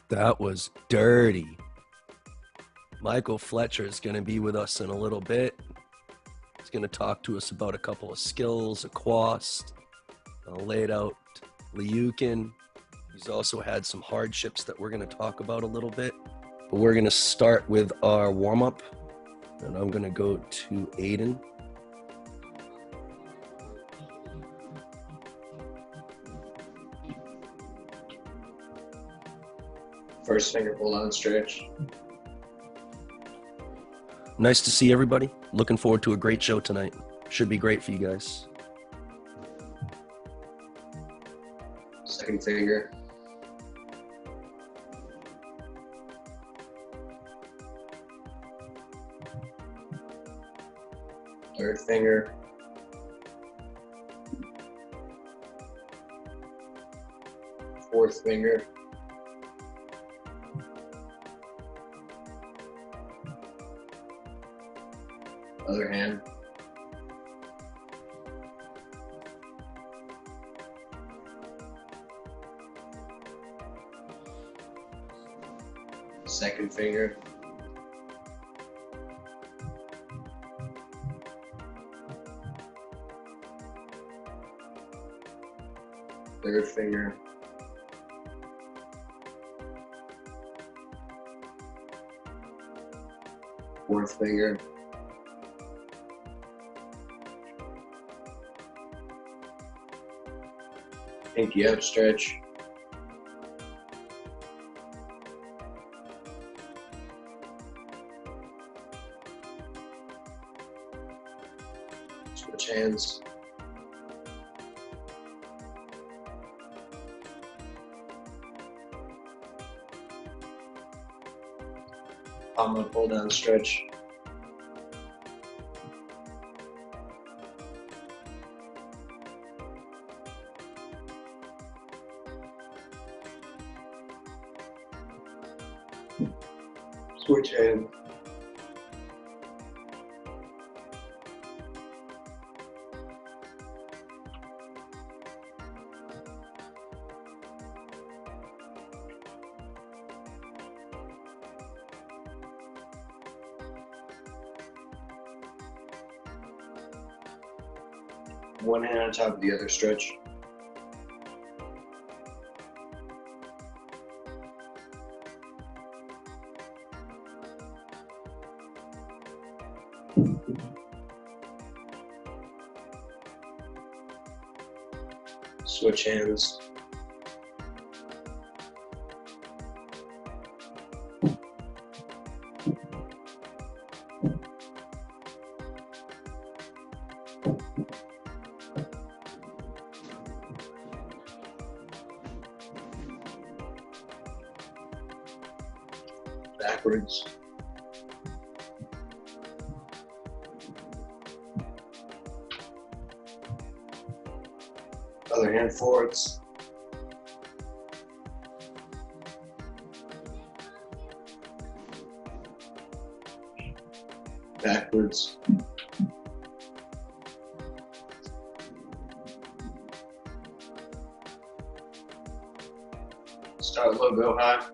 That was dirty. Michael Fletcher is going to be with us in a little bit. He's going to talk to us about a couple of skills, a Quast, laid out Liukin. He's also had some hardships that we're going to talk about a little bit. But we're going to start with our warm-up, and I'm going to go to Aiden. First finger pull down stretch. Nice to see everybody. Looking forward to a great show tonight. Should be great for you guys. Second finger. Third finger. Fourth finger. Other hand. Second finger. Third finger. Fourth finger. Pinky up stretch. Switch hands. Palm up, pull down stretch. Switch hand. One hand on top of the other stretch. Switch hands. Backwards. Other hand forwards. Backwards. Start low, go high.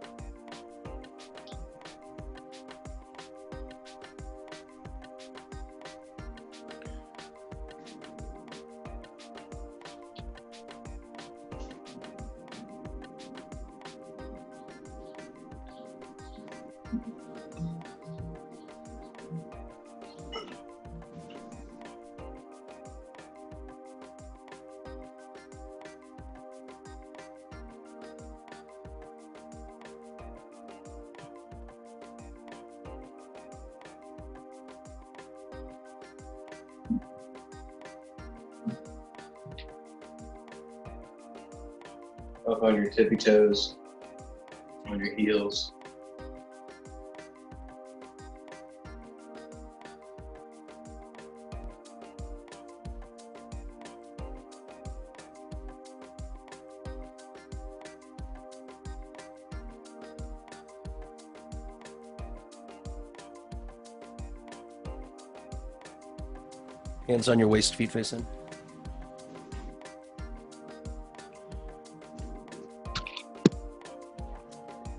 Up on your tippy toes, on your heels. Hands on your waist, feet facing.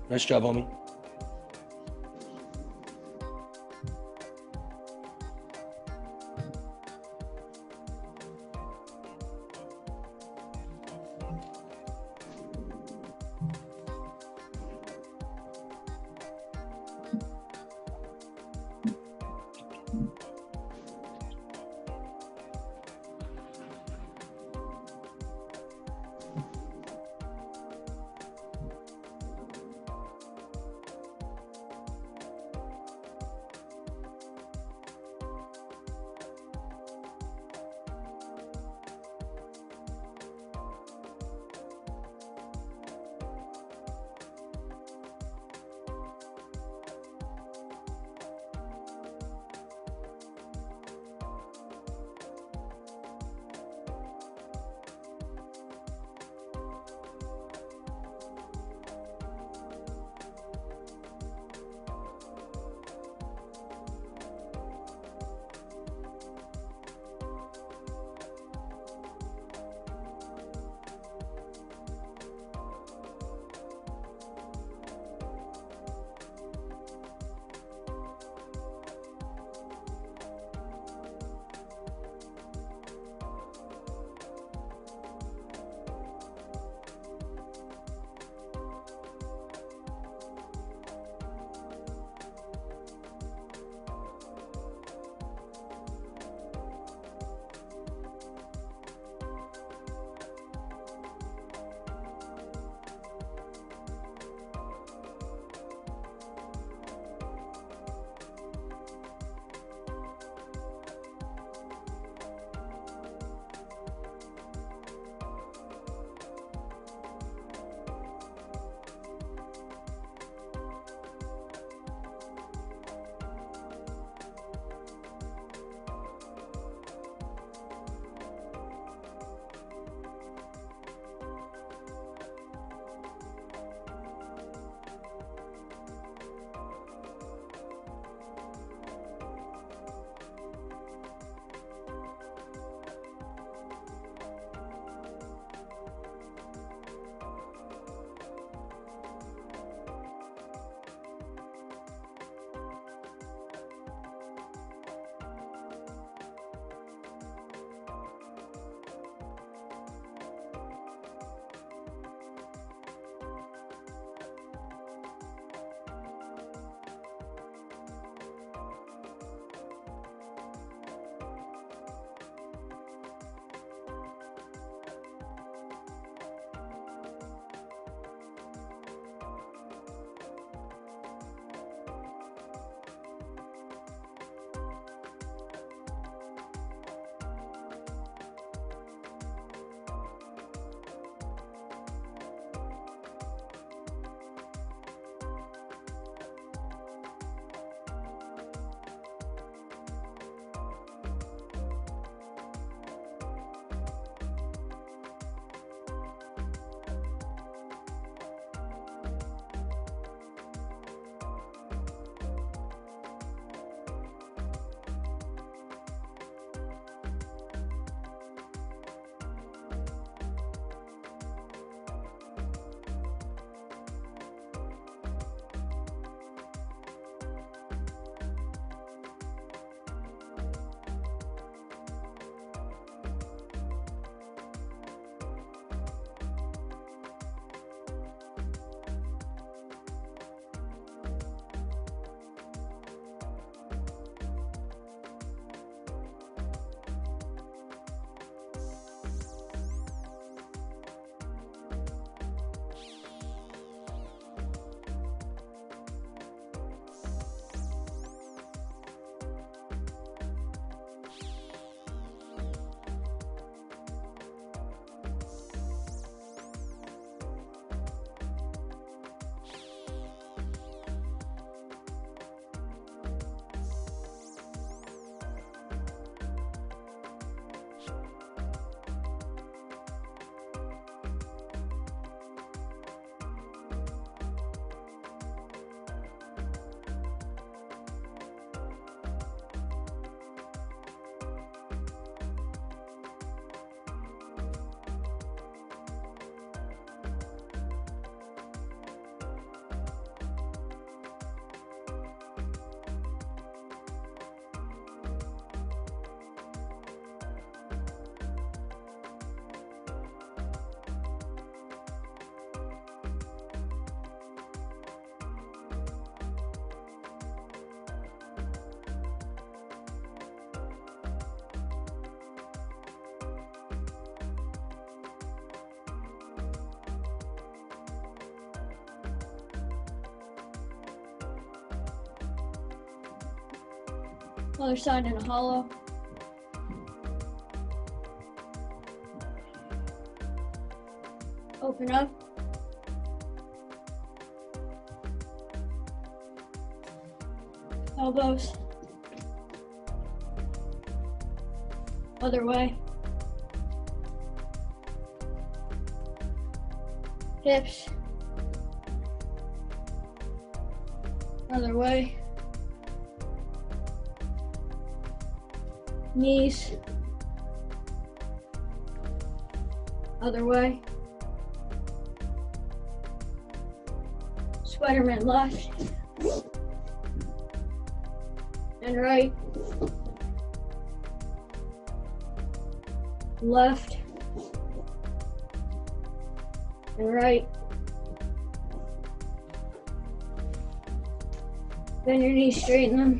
Nice job, homie. Other side in a hollow. Open up. Elbows. Other way. Hips. Other way. Knees. Other way. Spider-Man left and right. Left and right. Bend your knees, straighten them.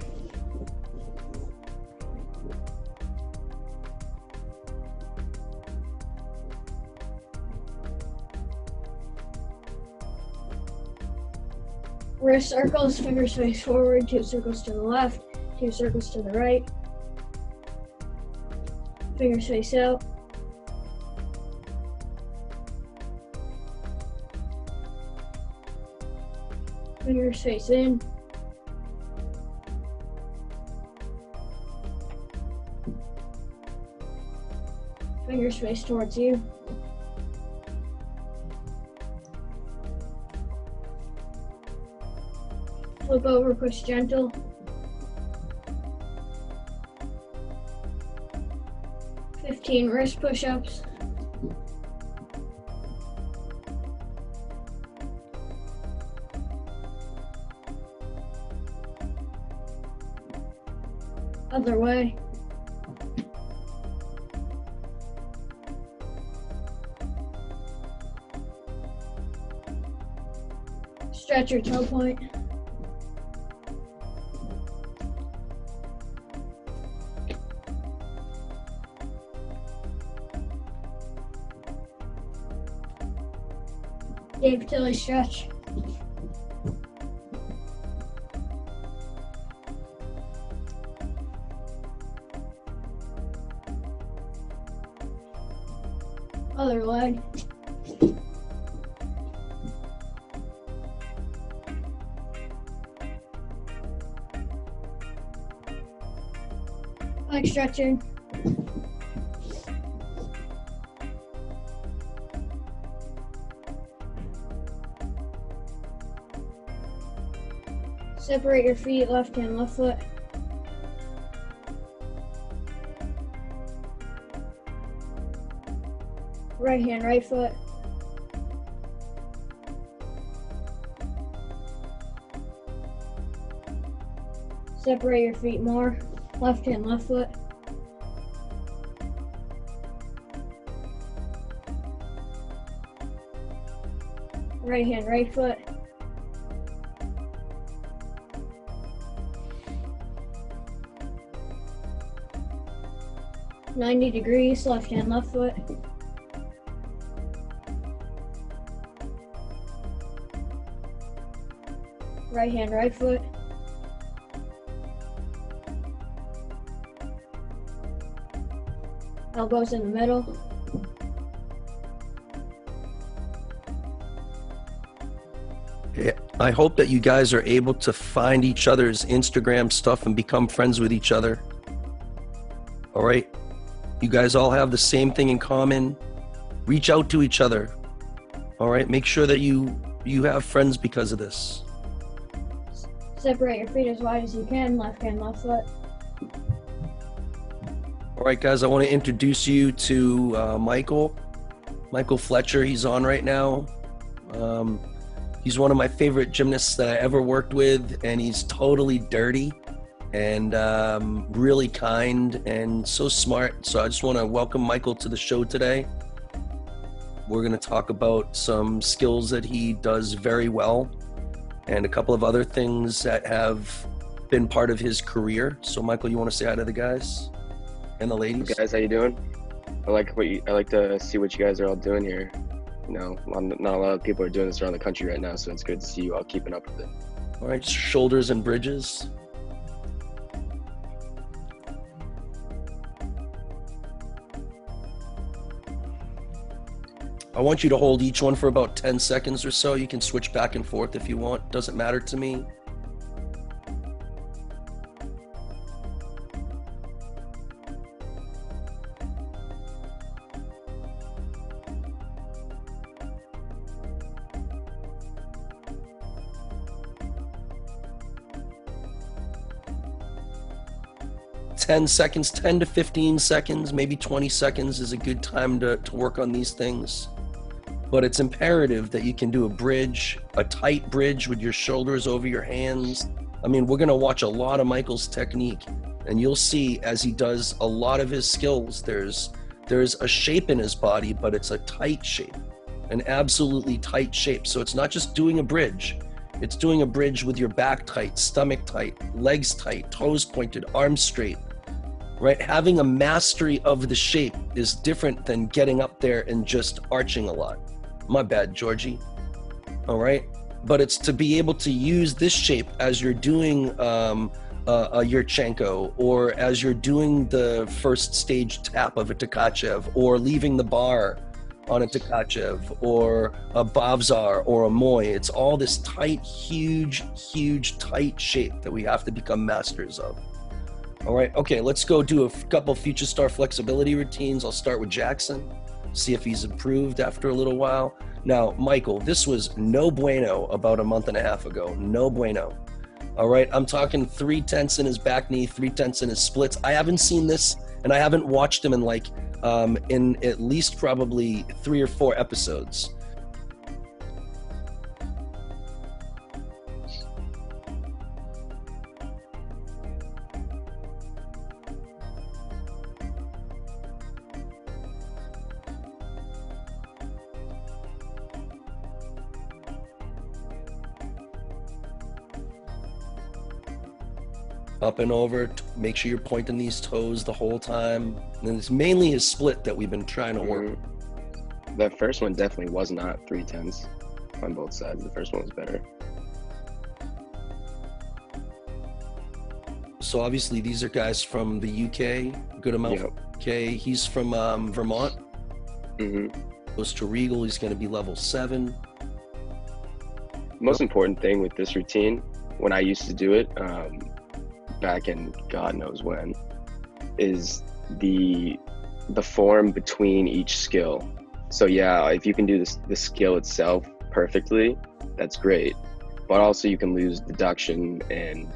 Wrist circles, fingers face forward, 2 circles to the left, 2 circles to the right. Fingers face out. Fingers face in. Fingers face towards you. Flip over, push gentle. Fifteen wrist push-ups. Other way. Stretch your toe point. Dave Tilly stretch. Other leg. Leg stretching. Separate your feet, left hand, left foot. Right hand, right foot. Separate your feet more, left hand, left foot. Right hand, right foot. "90 degrees, left hand, left foot. Right hand, right foot. Elbows in the middle. Yeah, I hope that you guys are able to find each other's Instagram stuff and become friends with each other. All right? You guys all have the same thing in common. Reach out to each other. All right? Make sure that you have friends because of this. Separate your feet as wide as you can, left hand, left foot. All right, guys, I want to introduce you to Michael Fletcher. He's on right now. He's one of my favorite gymnasts that I ever worked with, and he's totally dirty and really kind and so smart. So I just want to welcome Michael to the show today. We're going to talk about some skills that he does very well and a couple of other things that have been part of his career. So Michael, you want to say hi to the guys and the ladies? Hey guys, how you doing? I like to see what you guys are all doing here. You know, not a lot of people are doing this around the country right now, so it's good to see you all keeping up with it. All right, shoulders and bridges. I want you to hold each one for about 10 seconds or so. You can switch back and forth if you want. Doesn't matter to me. Seconds, 10 to 15 seconds, maybe 20 seconds is a good time to work on these things. But it's imperative that you can do a bridge, a tight bridge with your shoulders over your hands. I mean, we're going to watch a lot of Michael's technique, and you'll see as he does a lot of his skills, there's a shape in his body, but it's a tight shape, an absolutely tight shape. So it's not just doing a bridge. It's doing a bridge with your back tight, stomach tight, legs tight, toes pointed, arms straight. Right? Having a mastery of the shape is different than getting up there and just arching a lot. My bad, Georgie. All right? But it's to be able to use this shape as you're doing a Yurchenko, or as you're doing the first stage tap of a Tkachev, or leaving the bar on a Tkachev, or a Bavzar, or a Moy. It's all this tight, huge, tight shape that we have to become masters of. All right, okay, let's go do a couple Future Star flexibility routines. I'll start with Jackson, see if he's improved after a little while. Now, Michael, this was no bueno about a month and a half ago. No bueno. All right, I'm talking 3/10 in his back knee, 3/10 in his splits. I haven't seen this, and I haven't watched him in in at least probably 3 or 4 episodes. Up and over, make sure you're pointing these toes the whole time. And it's mainly his split that we've been trying to work. The first one definitely was not 3/10 on both sides. The first one was better. So obviously these are guys from the UK, good amount from UK. He's from Vermont. Goes to Regal, he's going to be level 7. Most important thing with this routine, when I used to do it, back in God knows when, is the form between each skill. So yeah, if you can do the skill itself perfectly, that's great. But also you can lose deduction and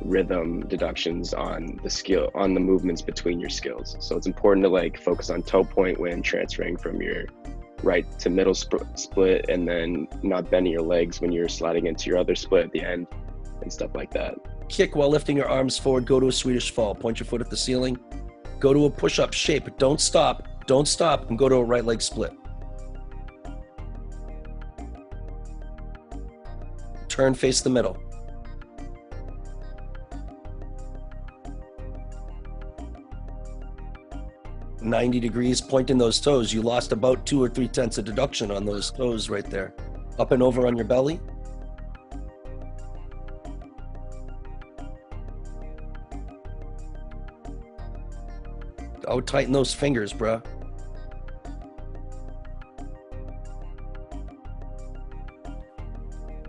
rhythm deductions on the skill, on the movements between your skills. So it's important to like focus on toe point when transferring from your right to middle split, and then not bending your legs when you're sliding into your other split at the end and stuff like that. Kick while lifting your arms forward, go to a Swedish fall, point your foot at the ceiling, go to a push-up shape, don't stop, and go to a right leg split. Turn, face the middle. .90 degrees, pointing those toes. You lost about 2 or 3/10 of deduction on those toes right there. Up and over on your belly. Oh, tighten those fingers, bruh.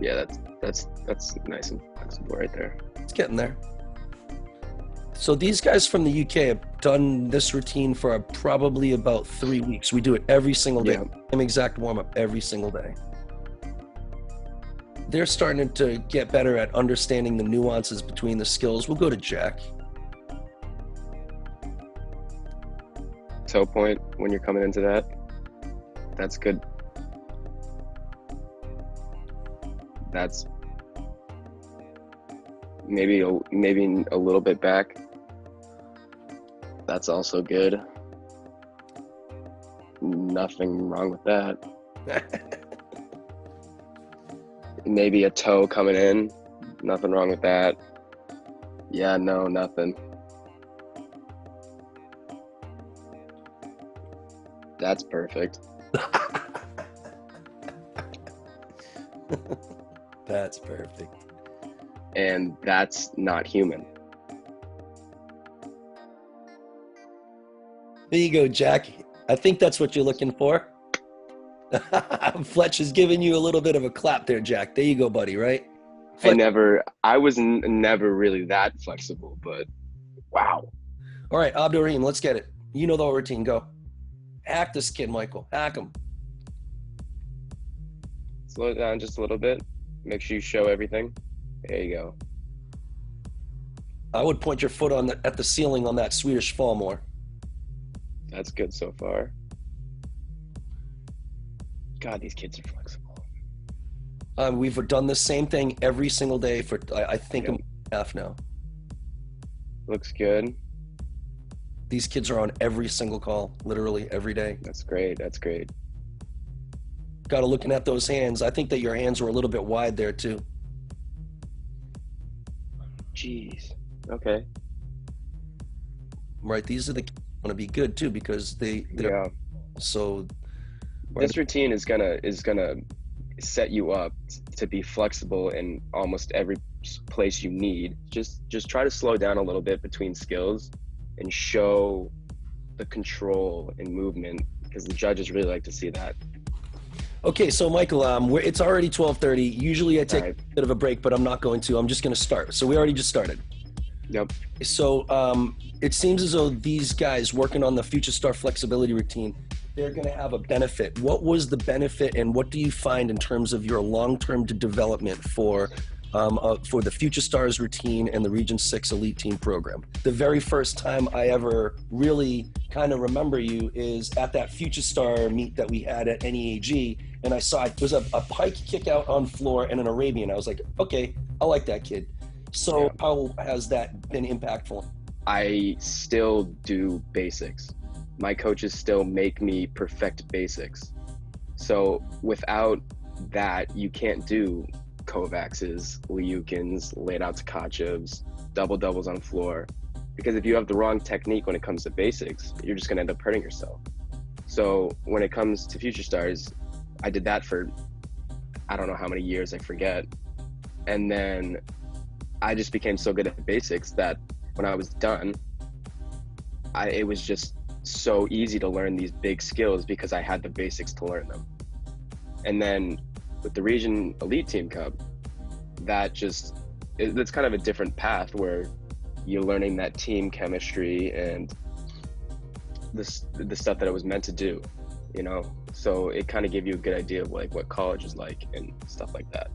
Yeah, that's nice and flexible right there. It's getting there. So these guys from the UK have done this routine for probably about 3 weeks. We do it every single day. Same exact warm-up every single day. They're starting to get better at understanding the nuances between the skills. We'll go to Jack. Toe point when you're coming into that, that's good. That's maybe a little bit back. That's also good. Nothing wrong with that. Maybe a toe coming in. Nothing wrong with that. Yeah, no, nothing. That's perfect. That's perfect. And that's not human. There you go, Jack. I think that's what you're looking for. Fletch is giving you a little bit of a clap there, Jack. There you go, buddy, right? I was never really that flexible, but wow. All right, Abdurrahim, let's get it. You know the whole routine. Go. Hack this kid, Michael. Hack him. Slow it down just a little bit. Make sure you show everything. There you go. I would point your foot at the ceiling on that Swedish fall more. That's good so far. God, these kids are flexible. We've done the same thing every single day for, I think, a month and a half now. Looks good. These kids are on every single call, literally every day. That's great. That's great. Got to looking at those hands. I think that your hands were a little bit wide there too. Jeez. Okay. Right. These are the kids that want to be good too because they're so. This routine is gonna set you up to be flexible in almost every place you need. Just try to slow down a little bit between skills and show the control and movement because the judges really like to see that. Okay, so Michael, it's already 12:30. Usually I take a bit of a break, but I'm not going to. I'm just going to start. So we already just started. Yep. So it seems as though these guys working on the Future Star flexibility routine, they're going to have a benefit. What was the benefit, and what do you find in terms of your long-term development for the Future Stars routine and the Region 6 Elite Team program? The very first time I ever really kind of remember you is at that Future Star meet that we had at NEAG, and I saw it was a pike kick out on floor and an Arabian. I was like, okay, I like that kid. So how has that been impactful? I still do basics. My coaches still make me perfect basics. So without that, you can't do Kovacs, Liukins, laid out Tkachevs, doubles on floor. Because if you have the wrong technique when it comes to basics, you're just gonna end up hurting yourself. So when it comes to Future Stars, I did that for, I don't know how many years, I forget. And then I just became so good at the basics that when I was done, it was just so easy to learn these big skills because I had the basics to learn them. And then with the Region Elite Team Cup, that's kind of a different path where you're learning that team chemistry and the stuff that it was meant to do, you know? So it kind of gave you a good idea of like what college is like and stuff like that.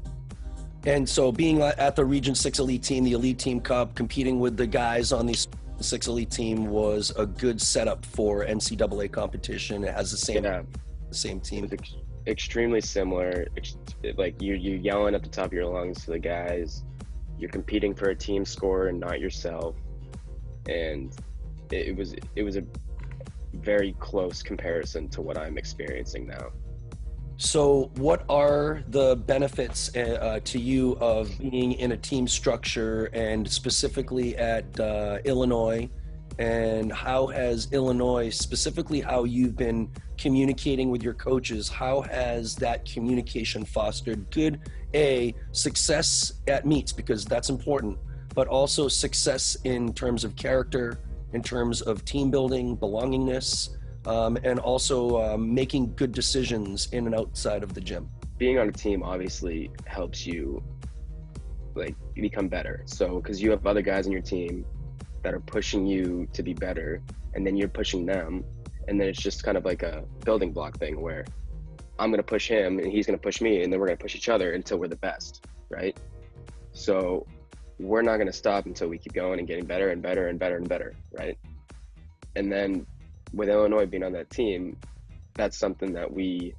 And so being at the Region 6 Elite Team, the Elite Team Cup, competing with the guys on the 6 Elite Team was a good setup for NCAA competition. It has the same team. It's extremely similar. Like you're yelling at the top of your lungs to the guys. You're competing for a team score and not yourself. And it was a very close comparison to what I'm experiencing now. So what are the benefits to you of being in a team structure and specifically at Illinois? And how has Illinois, specifically how you've been communicating with your coaches, how has that communication fostered good, success at meets, because that's important, but also success in terms of character, in terms of team building, belongingness, and also making good decisions in and outside of the gym? Being on a team obviously helps you like become better. So because you have other guys on your team that are pushing you to be better, and then you're pushing them, and then it's just kind of like a building block thing where I'm going to push him and he's going to push me, and then we're going to push each other until we're the best, right? So we're not going to stop until we keep going and getting better and better and better and better, right? And then with Illinois being on that team, that's something that we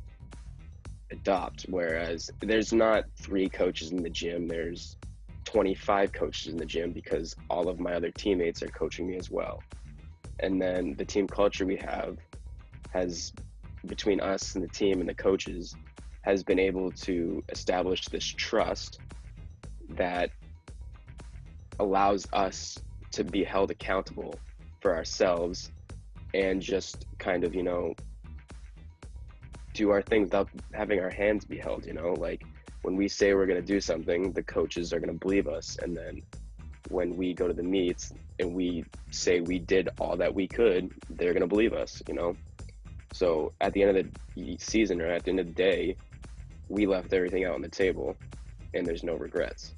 adopt, whereas there's not 3 coaches in the gym, there's 25 coaches in the gym because all of my other teammates are coaching me as well. And then the team culture we have has, between us and the team and the coaches, has been able to establish this trust that allows us to be held accountable for ourselves and just kind of, you know, do our thing without having our hands be held, you know? Like when we say we're going to do something, the coaches are going to believe us. And then when we go to the meets and we say we did all that we could, they're going to believe us, you know? So at the end of the season, or at the end of the day, we left everything out on the table, and there's no regrets.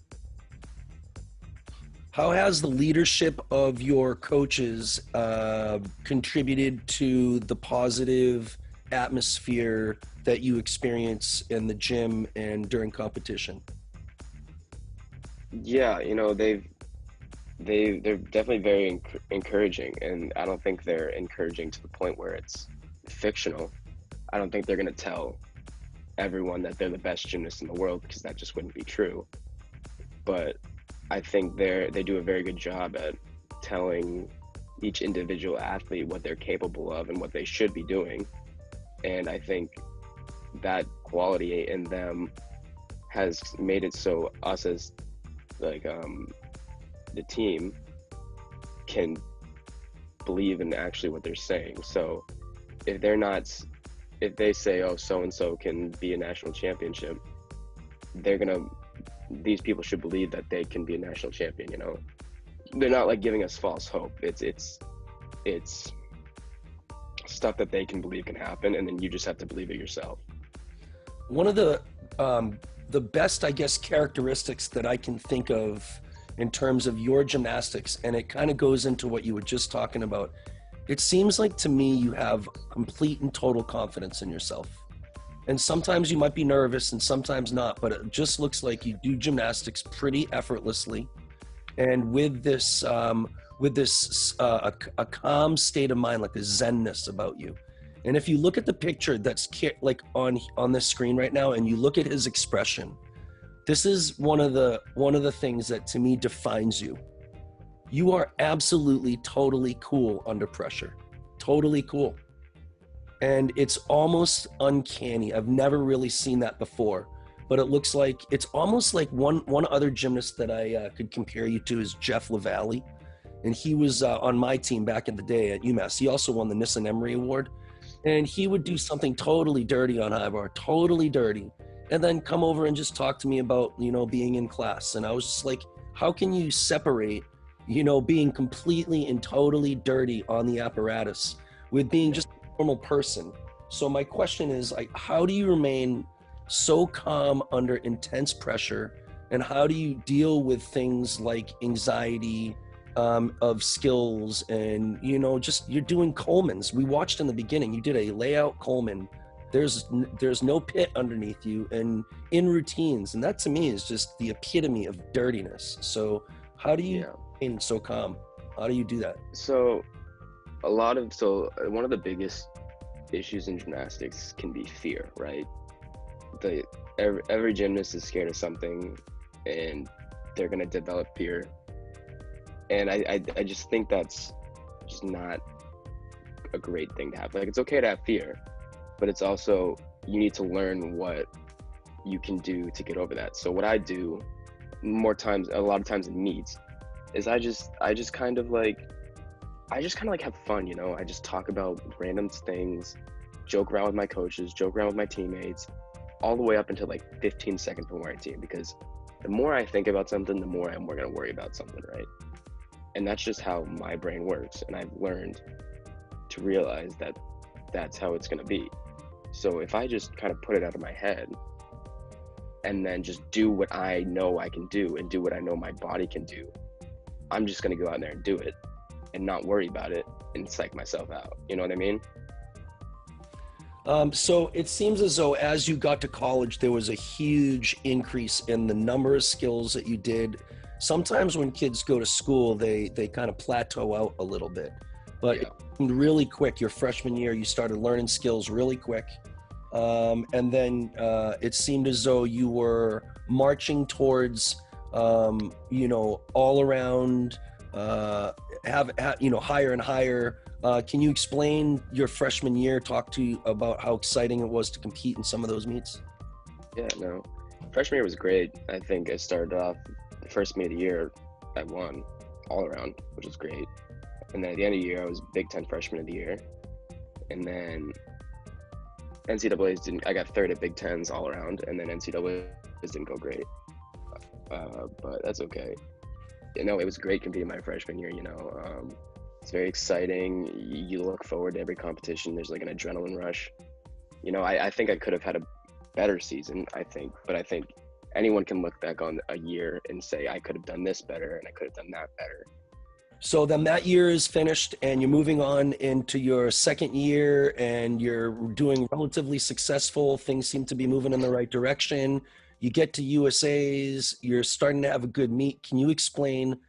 How has the leadership of your coaches contributed to the positive atmosphere that you experience in the gym and during competition? Yeah, you know, they're definitely very encouraging, and I don't think they're encouraging to the point where it's fictional. I don't think they're going to tell everyone that they're the best gymnast in the world, because that just wouldn't be true. But I think they do a very good job at telling each individual athlete what they're capable of and what they should be doing. And I think that quality in them has made it so us as like the team can believe in actually what they're saying. So if they say, oh, so and so can be a national championship, these people should believe that they can be a national champion. You know, they're not like giving us false hope. It's stuff that they can believe can happen, and then you just have to believe it yourself. One of the best, I guess, characteristics that I can think of in terms of your gymnastics, and it kind of goes into what you were just talking about. It seems like to me you have complete and total confidence in yourself. And sometimes you might be nervous and sometimes not, but it just looks like you do gymnastics pretty effortlessly. And with this, a calm state of mind, like a zenness about you. And if you look at the picture that's like on this screen right now, and you look at his expression, this is one of the things that to me defines you. You are absolutely, totally cool under pressure. Totally cool. And it's almost uncanny. I've never really seen that before, but it looks like it's almost like one other gymnast that I could compare you to is Jeff LaValle. And he was on my team back in the day at UMass. He also won the Nissan Emery Award. And he would do something totally dirty on high bar, totally dirty, and then come over and just talk to me about, you know, being in class. And I was just like, how can you separate, you know, being completely and totally dirty on the apparatus with being just a normal person? So my question is, like, how do you remain so calm under intense pressure? And how do you deal with things like anxiety, of skills, and, you know, just you're doing Coleman's. We watched in the beginning, you did a layout Coleman. There's no pit underneath you, and in routines, and that to me is just the epitome of dirtiness. So how do you remain so calm? How do you do that? So one of the biggest issues in gymnastics can be fear, right? Every gymnast is scared of something, and they're going to develop fear. And I just think that's just not a great thing to have. Like, it's okay to have fear, but it's also, you need to learn what you can do to get over that. So what I do a lot of times in meets, is I just kind of like have fun, you know? I just talk about random things, joke around with my coaches, joke around with my teammates, all the way up until like 15 seconds before my team, because the more I think about something, the more I'm going to worry about something, right? And that's just how my brain works. And I've learned to realize that that's how it's going to be. So if I just kind of put it out of my head and then just do what I know I can do and do what I know my body can do, I'm just going to go out there and do it and not worry about it and psych myself out. You know what I mean? So it seems as though as you got to college, there was a huge increase in the number of skills that you did. Sometimes when kids go to school, they kind of plateau out a little bit, but it seemed really quick. Your freshman year, you started learning skills really quick. And then it seemed as though you were marching towards, you know, all around, you know, higher and higher. Can you explain your freshman year? Talk to you about how exciting it was to compete in some of those meets. Yeah, no, freshman year was great. I think I started off the first meet of the year, I won all around, which was great. And then at the end of the year, I was Big Ten Freshman of the Year. And then NCAA's I got third at Big Tens all around, and then NCAA's didn't go great. But that's okay. You know, it was great competing my freshman year, you know. It's very exciting. You look forward to every competition. There's like an adrenaline rush. You know, I think I could have had a better season, but I think anyone can look back on a year and say, I could have done this better and I could have done that better. So then that year is finished and you're moving on into your second year and you're doing relatively successful. Things seem to be moving in the right direction. You get to USA's, you're starting to have a good meet. Can you explain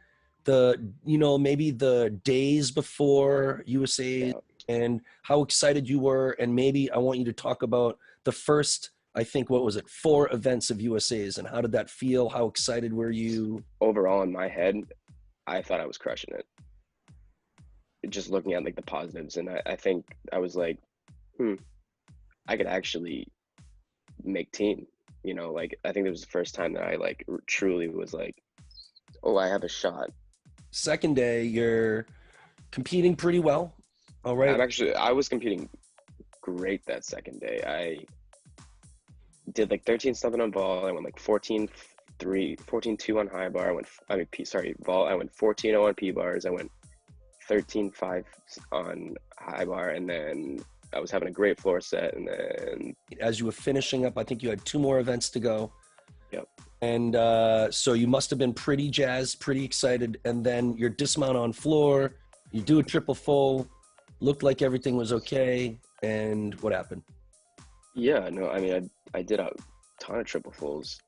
maybe the days before USA's and how excited you were? And maybe I want you to talk about the first, I think, what was it, 4 events of USA's, and how did that feel? How excited were you? Overall, in my head, I thought I was crushing it. Just looking at like the positives, and I think I was like, I could actually make team. You know, like I think it was the first time that I like truly was like, oh, I have a shot. Second day, you're competing pretty well. All right. I was competing great that second day. I did like 13 something on vault. I went like 14-2 on high bar. Vault. I went 14-0 on P bars. I went 13-5 on high bar, and then I was having a great floor set. And then as you were finishing up, I think you had 2 more events to go. Yep. And so you must have been pretty jazzed, pretty excited. And then your dismount on floor, you do a triple full, looked like everything was okay. And what happened? Yeah, no, I mean, I did a ton of triple fulls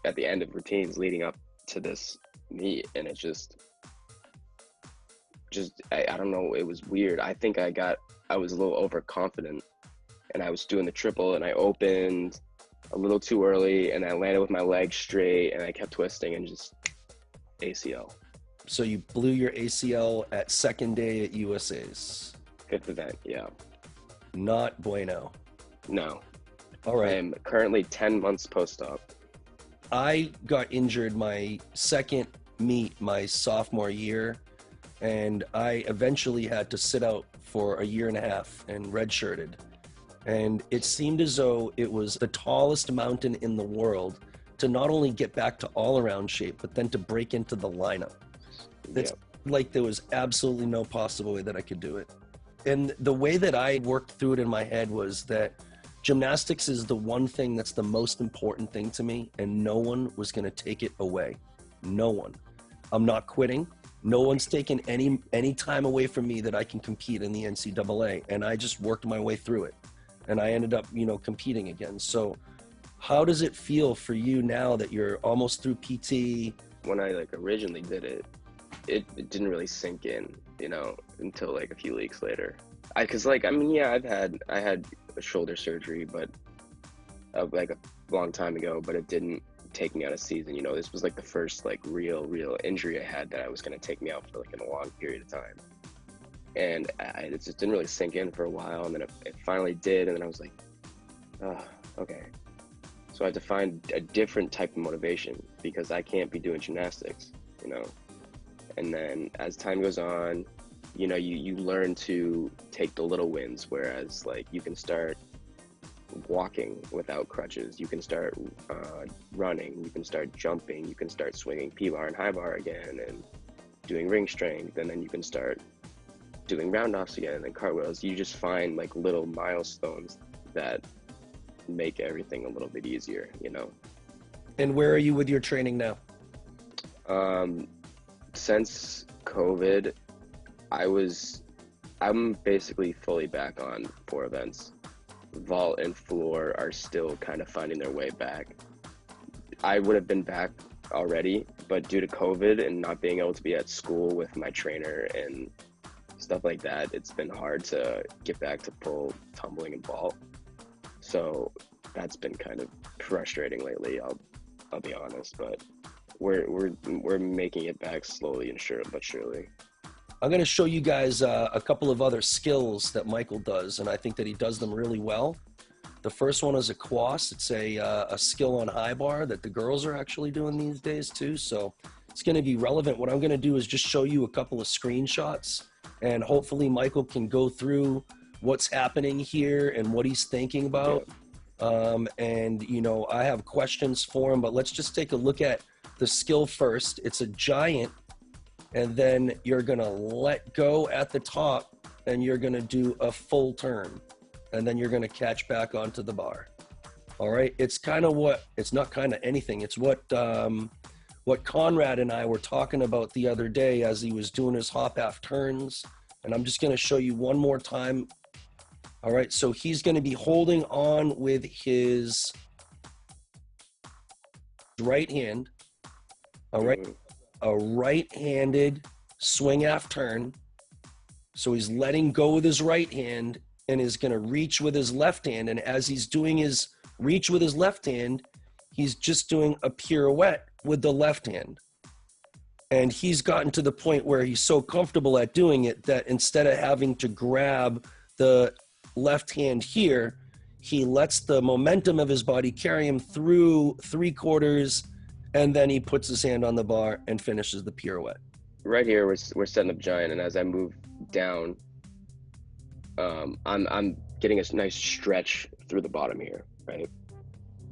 at the end of routines leading up to this meet, and it just I don't know, it was weird. I think I was a little overconfident, and I was doing the triple, and I opened a little too early, and I landed with my legs straight, and I kept twisting, and just ACL. So you blew your ACL at second day at USA's. 5th event, yeah. Not bueno. No. All right. I am currently 10 months post-op. I got injured my second meet my sophomore year, and I eventually had to sit out for a year and a half and redshirted. And it seemed as though it was the tallest mountain in the world to not only get back to all-around shape, but then to break into the lineup. It's like there was absolutely no possible way that I could do it. And the way that I worked through it in my head was that gymnastics is the one thing that's the most important thing to me, and no one was going to take it away. No one. I'm not quitting. No one's taken any time away from me that I can compete in the NCAA, and I just worked my way through it. And I ended up, competing again. So how does it feel for you now that you're almost through PT? When I like originally did it, it didn't really sink in, until like a few weeks later. I had a shoulder surgery, but like a long time ago, but it didn't take me out of season. This was like the first like real injury I had that I was going to take me out for like a long period of time. And it just didn't really sink in for a while, and then it finally did, and then I was like, oh, okay. So I had to find a different type of motivation, because I can't be doing gymnastics, And then as time goes on, you learn to take the little wins, whereas like you can start walking without crutches, you can start running, you can start jumping, you can start swinging P-bar and high bar again, and doing ring strength, and then you can start doing round-offs again and cartwheels. You just find like little milestones that make everything a little bit easier, And where are you with your training now? Since COVID, I'm basically fully back on 4 events. Vault and floor are still kind of finding their way back. I would have been back already, but due to COVID and not being able to be at school with my trainer and stuff like that, it's been hard to get back to full tumbling and vault. So that's been kind of frustrating lately, I'll be honest, but we're making it back slowly and but surely. I'm going to show you guys a couple of other skills that Michael does, and I think that he does them really well. The first one is a quast. It's a skill on high bar that the girls are actually doing these days too, so it's going to be relevant. What I'm going to do is just show you a couple of screenshots, and hopefully Michael can go through what's happening here and what he's thinking about. And I have questions for him, but let's just take a look at the skill first. It's a giant, and then you're gonna let go at the top, and you're gonna do a full turn, and then you're gonna catch back onto the bar. All right, it's kind of what, it's not kind of anything, it's what Conrad and I were talking about the other day as he was doing his hop half turns, and I'm just gonna show you one more time. All right, so he's gonna be holding on with his right hand, all right, a right-handed swing half turn. So he's letting go with his right hand and is gonna reach with his left hand, and as he's doing his reach with his left hand, he's just doing a pirouette with the left hand. And he's gotten to the point where he's so comfortable at doing it that instead of having to grab the left hand here, he lets the momentum of his body carry him through 3/4, and then he puts his hand on the bar and finishes the pirouette. Right here, we're setting up giant, and as I move down, I'm getting a nice stretch through the bottom here, right?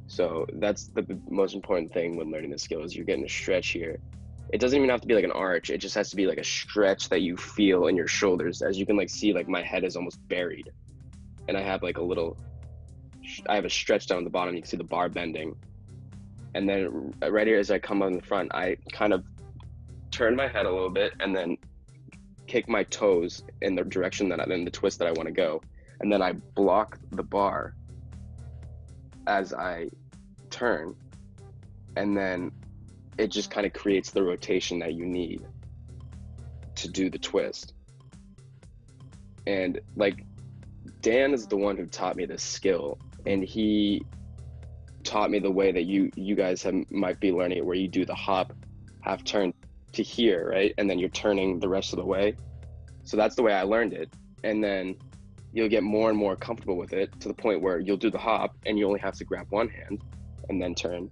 So that's the most important thing when learning this skill, is you're getting a stretch here. It doesn't even have to be like an arch. It just has to be like a stretch that you feel in your shoulders. As you can like see, like my head is almost buried, and I have like I have a stretch down the bottom. You can see the bar bending. And then right here, as I come on the front, I kind of turn my head a little bit and then kick my toes in the direction that in the twist that I want to go. And then I block the bar as I turn. And then it just kind of creates the rotation that you need to do the twist. And like, Dan is the one who taught me this skill, and he taught me the way that you guys might be learning it, where you do the hop half turn to here, right? And then you're turning the rest of the way. So that's the way I learned it. And then you'll get more and more comfortable with it to the point where you'll do the hop and you only have to grab one hand and then turn,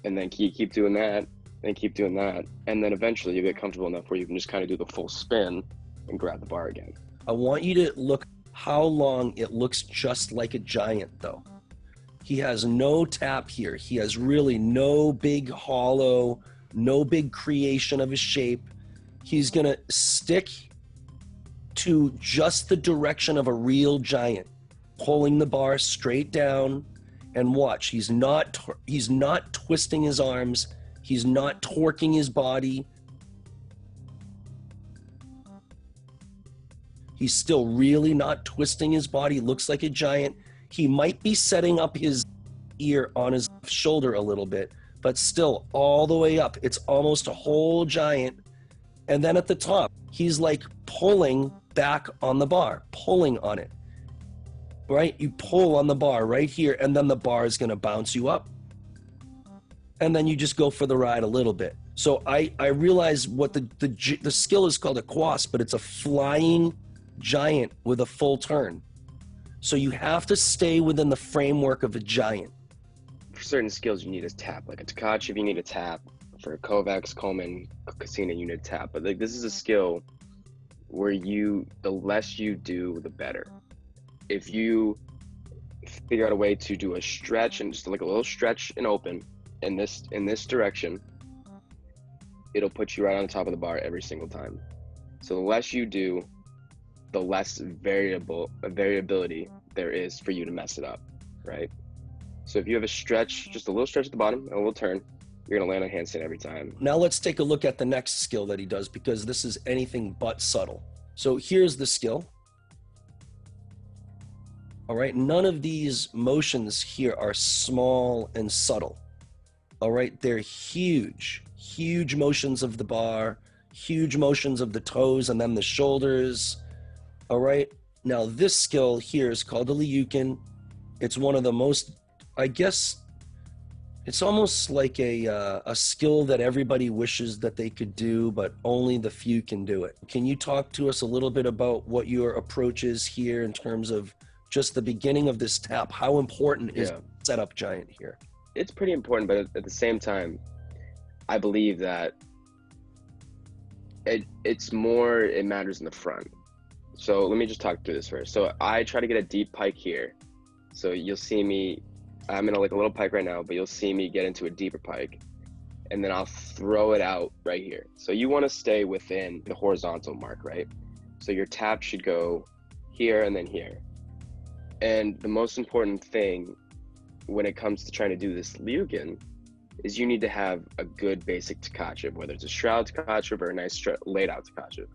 and then keep doing that and keep doing that. And then eventually you get comfortable enough where you can just kind of do the full spin and grab the bar again. I want you to look how long it looks just like a giant though. He has no tap here. He has really no big hollow, no big creation of a shape. He's gonna stick to just the direction of a real giant, pulling the bar straight down, and watch. He's not twisting his arms. He's not torquing his body. He's still really not twisting his body. Looks like a giant. He might be setting up his ear on his shoulder a little bit, but still all the way up. It's almost a whole giant. And then at the top, he's like pulling back on the bar, pulling on it, right? You pull on the bar right here, and then the bar is going to bounce you up. And then you just go for the ride a little bit. So I realize what the skill is called a quast, but it's a flying giant with a full turn. So you have to stay within the framework of a giant. For certain skills, you need a tap. Like a Takachev, you need a tap. For Kovacs, Coleman, Cassina, you need a tap. But like, this is a skill where the less you do, the better. If you figure out a way to do a stretch and just like a little stretch and open in this direction, it'll put you right on the top of the bar every single time. So the less you do, the less variability there is for you to mess it up, right? So if you have a stretch, just a little stretch at the bottom and a little turn, you're gonna land on handstand every time. Now let's take a look at the next skill that he does, because this is anything but subtle. So here's the skill. All right, none of these motions here are small and subtle. All right, they're huge motions of the bar, huge motions of the toes and then the shoulders. All right, now this skill here is called a Liukin. It's one of the most, I guess, it's almost like a skill that everybody wishes that they could do, but only the few can do it. Can you talk to us a little bit about what your approach is here in terms of just the beginning of this tap? How important is setup giant here? It's pretty important, but at the same time, I believe that it matters in the front. So let me just talk through this first. So I try to get a deep pike here. So you'll see me, I'm in a little pike right now, but you'll see me get into a deeper pike. and then I'll throw it out right here. So you want to stay within the horizontal mark, right? So your tap should go here and then here. And the most important thing when it comes to trying to do this Liukin is you need to have a good basic Tkachev, whether it's a shroud Tkachev or a nice laid out Tkachev.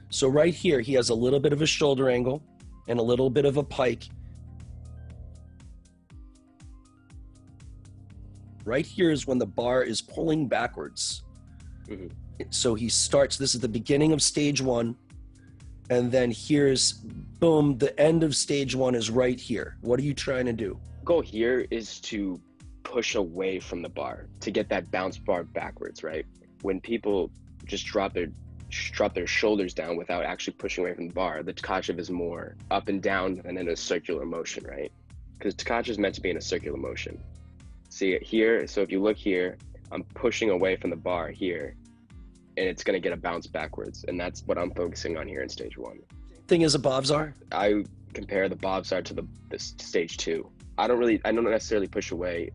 So right here, he has a little bit of a shoulder angle and a little bit of a pike. Right here is when the bar is pulling backwards. Mm-hmm. So he starts, this is the beginning of stage one. And then here's, boom, the end of stage one is right here. What are you trying to do? Goal here is to push away from the bar to get that bounce bar backwards, right? When people just drop their shoulders down without actually pushing away from the bar, the Tkachev is more up and down and in a circular motion, right? Because Tkachev is meant to be in a circular motion. See it here, so if you look here, I'm pushing away from the bar here, and it's gonna get a bounce backwards, and that's what I'm focusing on here in stage one. Thing is a Bobzar? I compare the Bobzar to the stage two. I don't necessarily push away.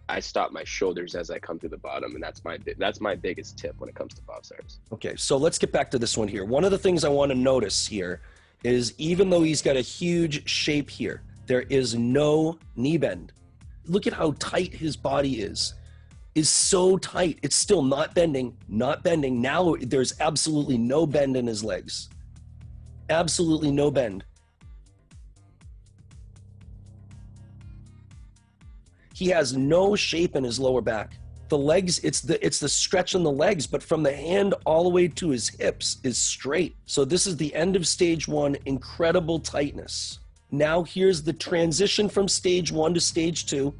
I stop my shoulders as I come through the bottom, and that's my biggest tip when it comes to Bobzars. Okay, so let's get back to this one here. One of the things I want to notice here is even though he's got a huge shape here, there is no knee bend. Look at how tight his body is so tight. It's still not bending, not bending. Now there's absolutely no bend in his legs. Absolutely no bend. He has no shape in his lower back. The legs, it's the stretch in the legs, but from the hand all the way to his hips is straight. So this is the end of stage one, incredible tightness. Now here's the transition from stage one to stage two.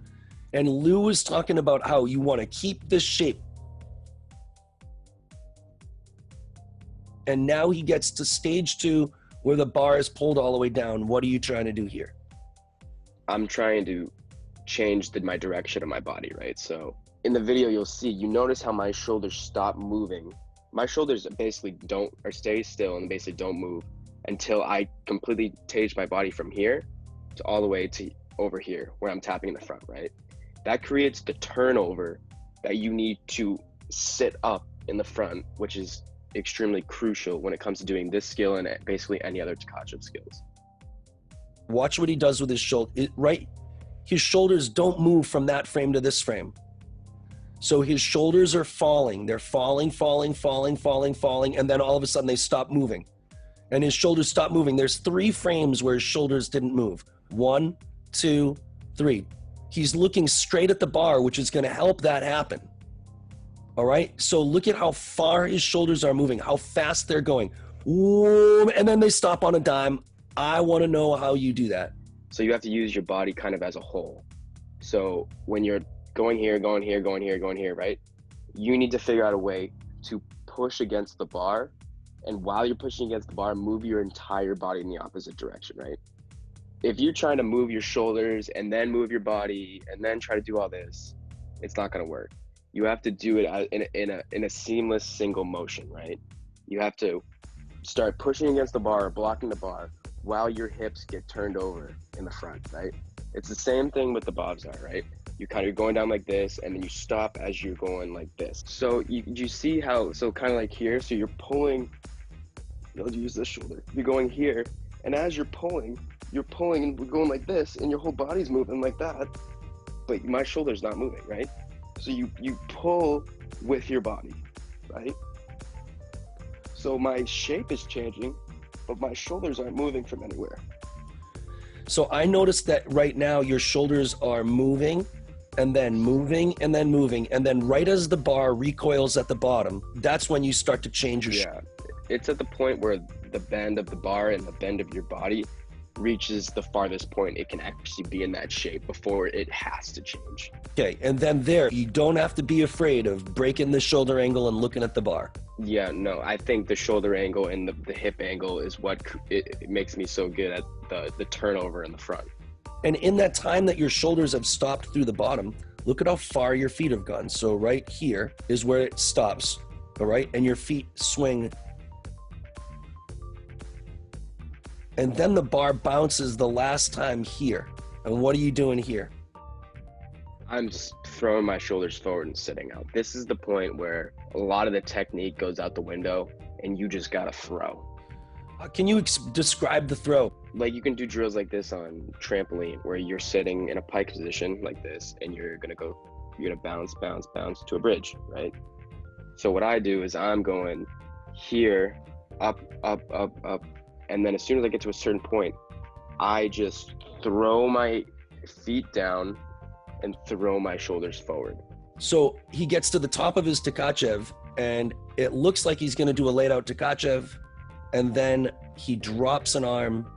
And Lou was talking about how you want to keep this shape. And now he gets to stage two where the bar is pulled all the way down. What are you trying to do here? I'm trying to change my direction of my body, right? So in the video, you'll see, you notice how my shoulders stop moving. My shoulders basically stay still and basically don't move until I completely change my body from here to all the way to over here where I'm tapping in the front, right? That creates the turnover that you need to sit up in the front, which is extremely crucial when it comes to doing this skill and basically any other Tkachev skills. Watch what he does with his shoulder, right? His shoulders don't move from that frame to this frame. So his shoulders are falling. They're falling, and then all of a sudden they stop moving. And his shoulders stop moving. There's 3 frames where his shoulders didn't move. 1, 2, 3. He's looking straight at the bar, which is going to help that happen. All right? So look at how far his shoulders are moving, how fast they're going. And then they stop on a dime. I want to know how you do that. So you have to use your body kind of as a whole. So when you're going here, right? You need to figure out a way to push against the bar. And while you're pushing against the bar, move your entire body in the opposite direction, right? If you're trying to move your shoulders and then move your body and then try to do all this, it's not going to work. You have to do it in a seamless single motion, right? You have to start pushing against the bar, blocking the bar, while your hips get turned over in the front, right? It's the same thing with the Bobzar, right? You kind of going down like this, and then you stop as you're going like this. So you see how, so kind of like here, so you're pulling, you'll use this shoulder. You're going here, and as you're pulling and we're going like this, and your whole body's moving like that, but my shoulder's not moving, right? So you pull with your body, right? So my shape is changing, but my shoulders aren't moving from anywhere. So I noticed that right now your shoulders are moving and then moving and then moving. And then right as the bar recoils at the bottom, that's when you start to change your shape. It's at the point where the bend of the bar and the bend of your body reaches the farthest point it can actually be in that shape before it has to change. Okay, and then there, you don't have to be afraid of breaking the shoulder angle and looking at the bar. Yeah, no, I think the shoulder angle and the hip angle is what it makes me so good at the turnover in the front. And in that time that your shoulders have stopped through the bottom, look at how far your feet have gone. So right here is where it stops, all right? And your feet swing. And then the bar bounces the last time here. And what are you doing here? I'm just throwing my shoulders forward and sitting out. This is the point where a lot of the technique goes out the window and you just gotta throw. Can you describe the throw? Like, you can do drills like this on trampoline where you're sitting in a pike position like this and you're gonna bounce, bounce, bounce to a bridge, right? So what I do is I'm going here, up, up, up, up. And then as soon as I get to a certain point, I just throw my feet down and throw my shoulders forward. So he gets to the top of his Tkachev, and it looks like he's going to do a laid out Tkachev, and then he drops an arm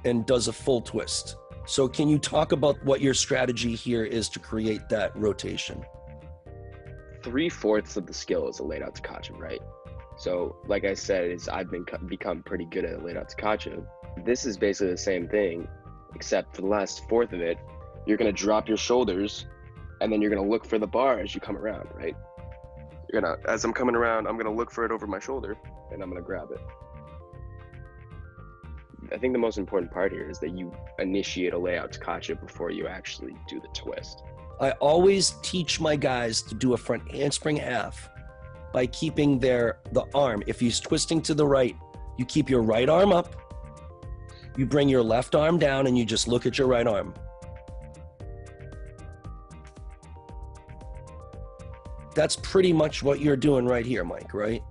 and does a full twist. So can you talk about what your strategy here is to create that rotation? 3/4 of the skill is a laid out Tkachev, right? So like I said, I've become pretty good at a laid out Tkachev. This is basically the same thing, except for the last fourth of it, you're going to drop your shoulders and then you're going to look for the bar as you come around, right? As I'm coming around, I'm going to look for it over my shoulder and I'm going to grab it. I think the most important part here is that you initiate a layout Tkachev before you actually do the twist. I always teach my guys to do a front handspring half by keeping the arm. If he's twisting to the right, you keep your right arm up, you bring your left arm down, and you just look at your right arm. That's pretty much what you're doing right here, Mike, right?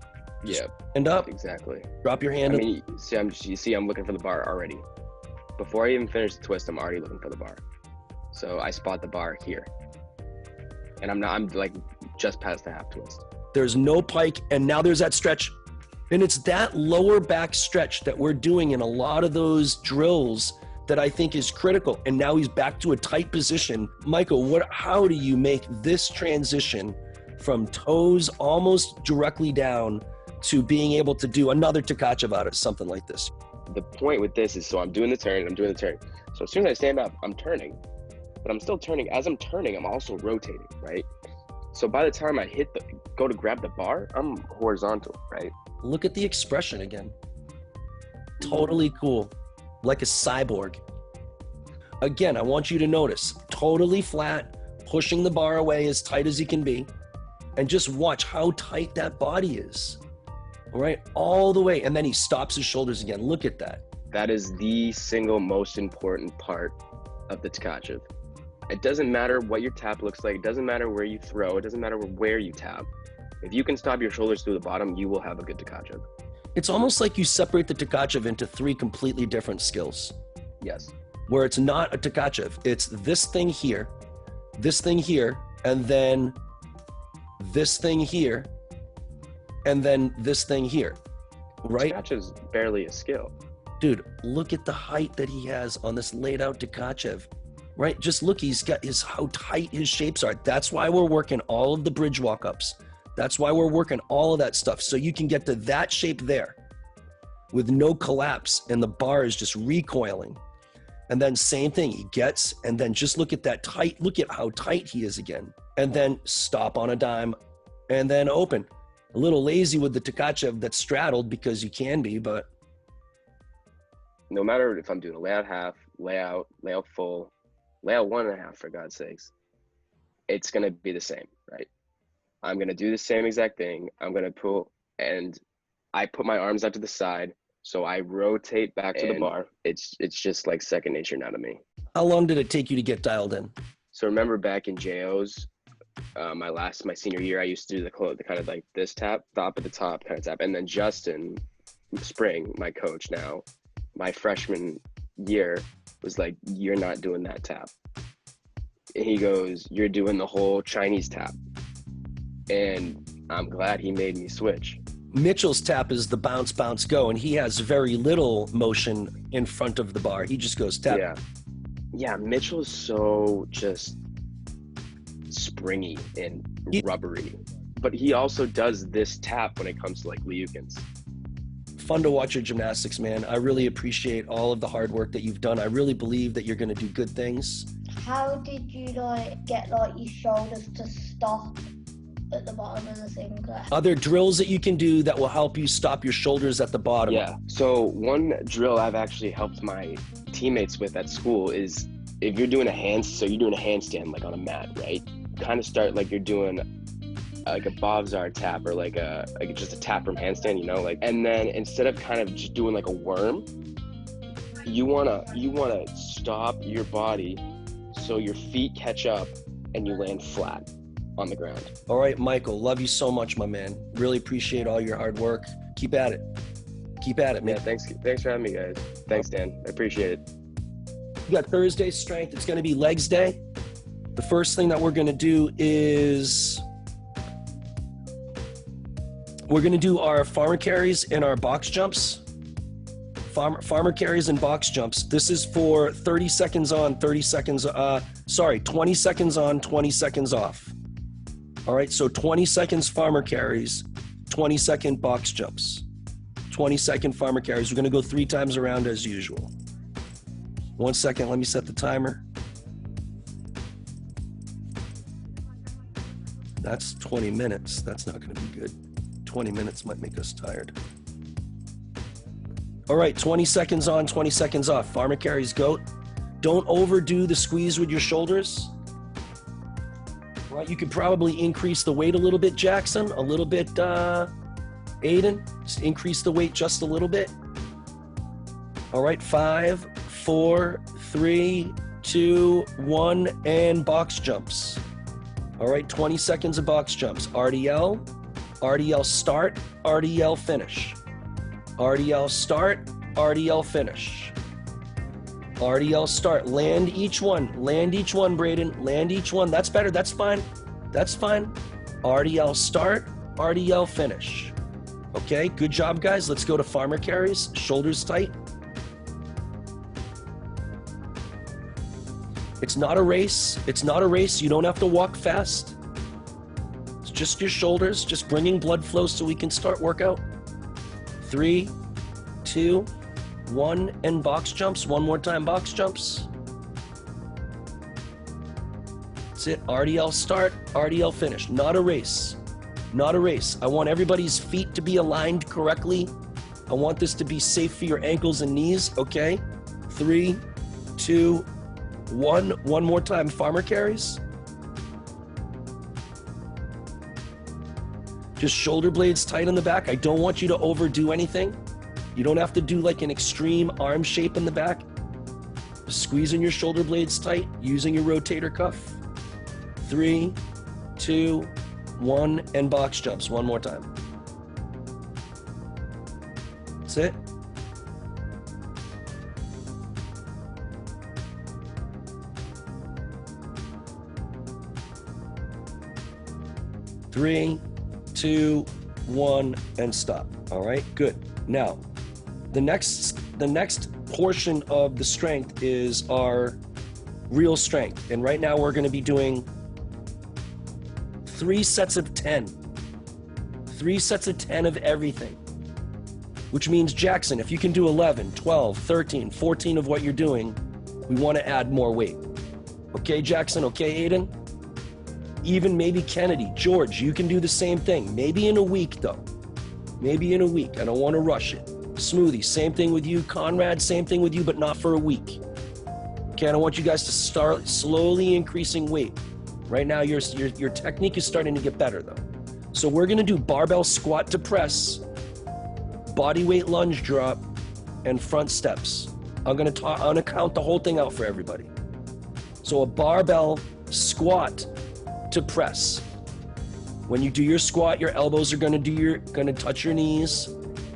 Yeah. And up. Exactly. Drop your hand. I mean, you see, I'm looking for the bar already. Before I even finish the twist, I'm already looking for the bar. So I spot the bar here. And I'm like just past the half twist. There's no pike, and now there's that stretch. And it's that lower back stretch that we're doing in a lot of those drills that I think is critical. And now he's back to a tight position. Michael, how do you make this transition from toes almost directly down to being able to do another Tkachev out of something like this? The point with this is, so I'm doing the turn. So as soon as I stand up, I'm turning. But I'm still turning. As I'm turning, I'm also rotating, right? So by the time I go to grab the bar, I'm horizontal, right? Look at the expression again. Totally cool. Like a cyborg. Again, I want you to notice, totally flat, pushing the bar away as tight as he can be, and just watch how tight that body is. All right, all the way. And then he stops his shoulders again. Look at that. That is the single most important part of the Tkachev. It doesn't matter what your tap looks like. It doesn't matter where you throw. It doesn't matter where you tap. If you can stop your shoulders through the bottom, you will have a good Tkachev. It's almost like you separate the Tkachev into 3 completely different skills. Yes. Where it's not a Tkachev. It's this thing here, and then this thing here, and then this thing here, right? Tkachev's barely a skill. Dude, look at the height that he has on this laid out Tkachev, right? Just look, he's got how tight his shapes are. That's why we're working all of the bridge walk-ups. That's why we're working all of that stuff. So you can get to that shape there with no collapse and the bar is just recoiling. And then same thing, he gets, and then just look at that tight, look at how tight he is again. And then stop on a dime and then open. A little lazy with the Tkachev that's straddled because you can be, but. No matter if I'm doing a layout half, layout full, layout 1.5 for God's sakes, it's gonna be the same, right? I'm gonna do the same exact thing. I'm gonna pull, and I put my arms out to the side, so I rotate back to the bar. It's just like second nature now to me. How long did it take you to get dialed in? So remember back in JOs, my senior year, I used to do the kind of like this tap, stop at the top kind of tap, and then Justin Spring, my coach now, my freshman year, was like, "You're not doing that tap." And he goes, "You're doing the whole Chinese tap." And I'm glad he made me switch. Mitchell's tap is the bounce, bounce, go, and he has very little motion in front of the bar. He just goes tap. Yeah, Mitchell's so just springy and rubbery. But he also does this tap when it comes to like Liukin's. Fun to watch your gymnastics, man. I really appreciate all of the hard work that you've done. I really believe that you're going to do good things. How did you get your shoulders to stop at the bottom of the thing? Are there drills that you can do that will help you stop your shoulders at the bottom? Yeah. So one drill I've actually helped my teammates with at school is if you're doing so you're doing a handstand like on a mat, right? Kind of start like you're doing like a Bobzar tap or like just a tap from handstand, you know, like, and then instead of kind of just doing like a worm, you wanna stop your body so your feet catch up and you land flat on the ground. All right, Michael, love you so much, my man. Really appreciate all your hard work. Keep at it. Keep at it, man. Yeah, thanks for having me, guys. Thanks, Dan. I appreciate it. You got Thursday's strength. It's going to be legs day. The first thing that we're going to do is we're going to do our farmer carries and our box jumps. Farmer carries and box jumps. This is for 30 seconds on, 20 seconds on, 20 seconds off. All right, so 20 seconds farmer carries, 20-second box jumps, 20-second farmer carries. We're gonna go 3 times around as usual. 1 second, let me set the timer. That's 20 minutes. That's not gonna be good. 20 minutes might make us tired. All right, 20 seconds on, 20 seconds off. Farmer carries, goat. Don't overdo the squeeze with your shoulders. All right, you could probably increase the weight a little bit, Jackson, a little bit, Aiden. Just increase the weight just a little bit. All right, 5, 4, 3, 2, 1, and box jumps. All right, 20 seconds of box jumps. RDL, RDL start, RDL finish. RDL start, RDL finish. RDL start, land each one, Braden, land each one. That's better, that's fine, that's fine. RDL start, RDL finish. Okay, good job, guys. Let's go to farmer carries, shoulders tight. It's not a race, you don't have to walk fast. It's just your shoulders, just bringing blood flow so we can start workout. 3, 2, 1, and box jumps. One more time, box jumps. That's it. RDL start, RDL finish. Not a race. Not a race. I want everybody's feet to be aligned correctly. I want this to be safe for your ankles and knees, okay? 3, 2, 1. One more time, farmer carries. Just shoulder blades tight in the back. I don't want you to overdo anything. You don't have to do like an extreme arm shape in the back. Just squeezing your shoulder blades tight, using your rotator cuff. 3, 2, 1, and box jumps. One more time. That's it. Three, 2, 1, and stop. All right, good. Now, the next portion of the strength is our real strength. And right now we're going to be doing 3 sets of 10. 3 sets of 10 of everything. Which means, Jackson, if you can do 11, 12, 13, 14 of what you're doing, we want to add more weight. Okay, Jackson? Okay, Aiden? Even maybe Kennedy, George, you can do the same thing. Maybe in a week, though. Maybe in a week. I don't want to rush it. Smoothie, same thing with you. Conrad, same thing with you, but not for a week. Okay, I don't want you guys to start slowly increasing weight. Right now, your technique is starting to get better, though. So we're going to do barbell squat to press, body weight lunge drop, and front steps. I'm going to count the whole thing out for everybody. So a barbell squat to press. When you do your squat, your elbows are going to touch your knees,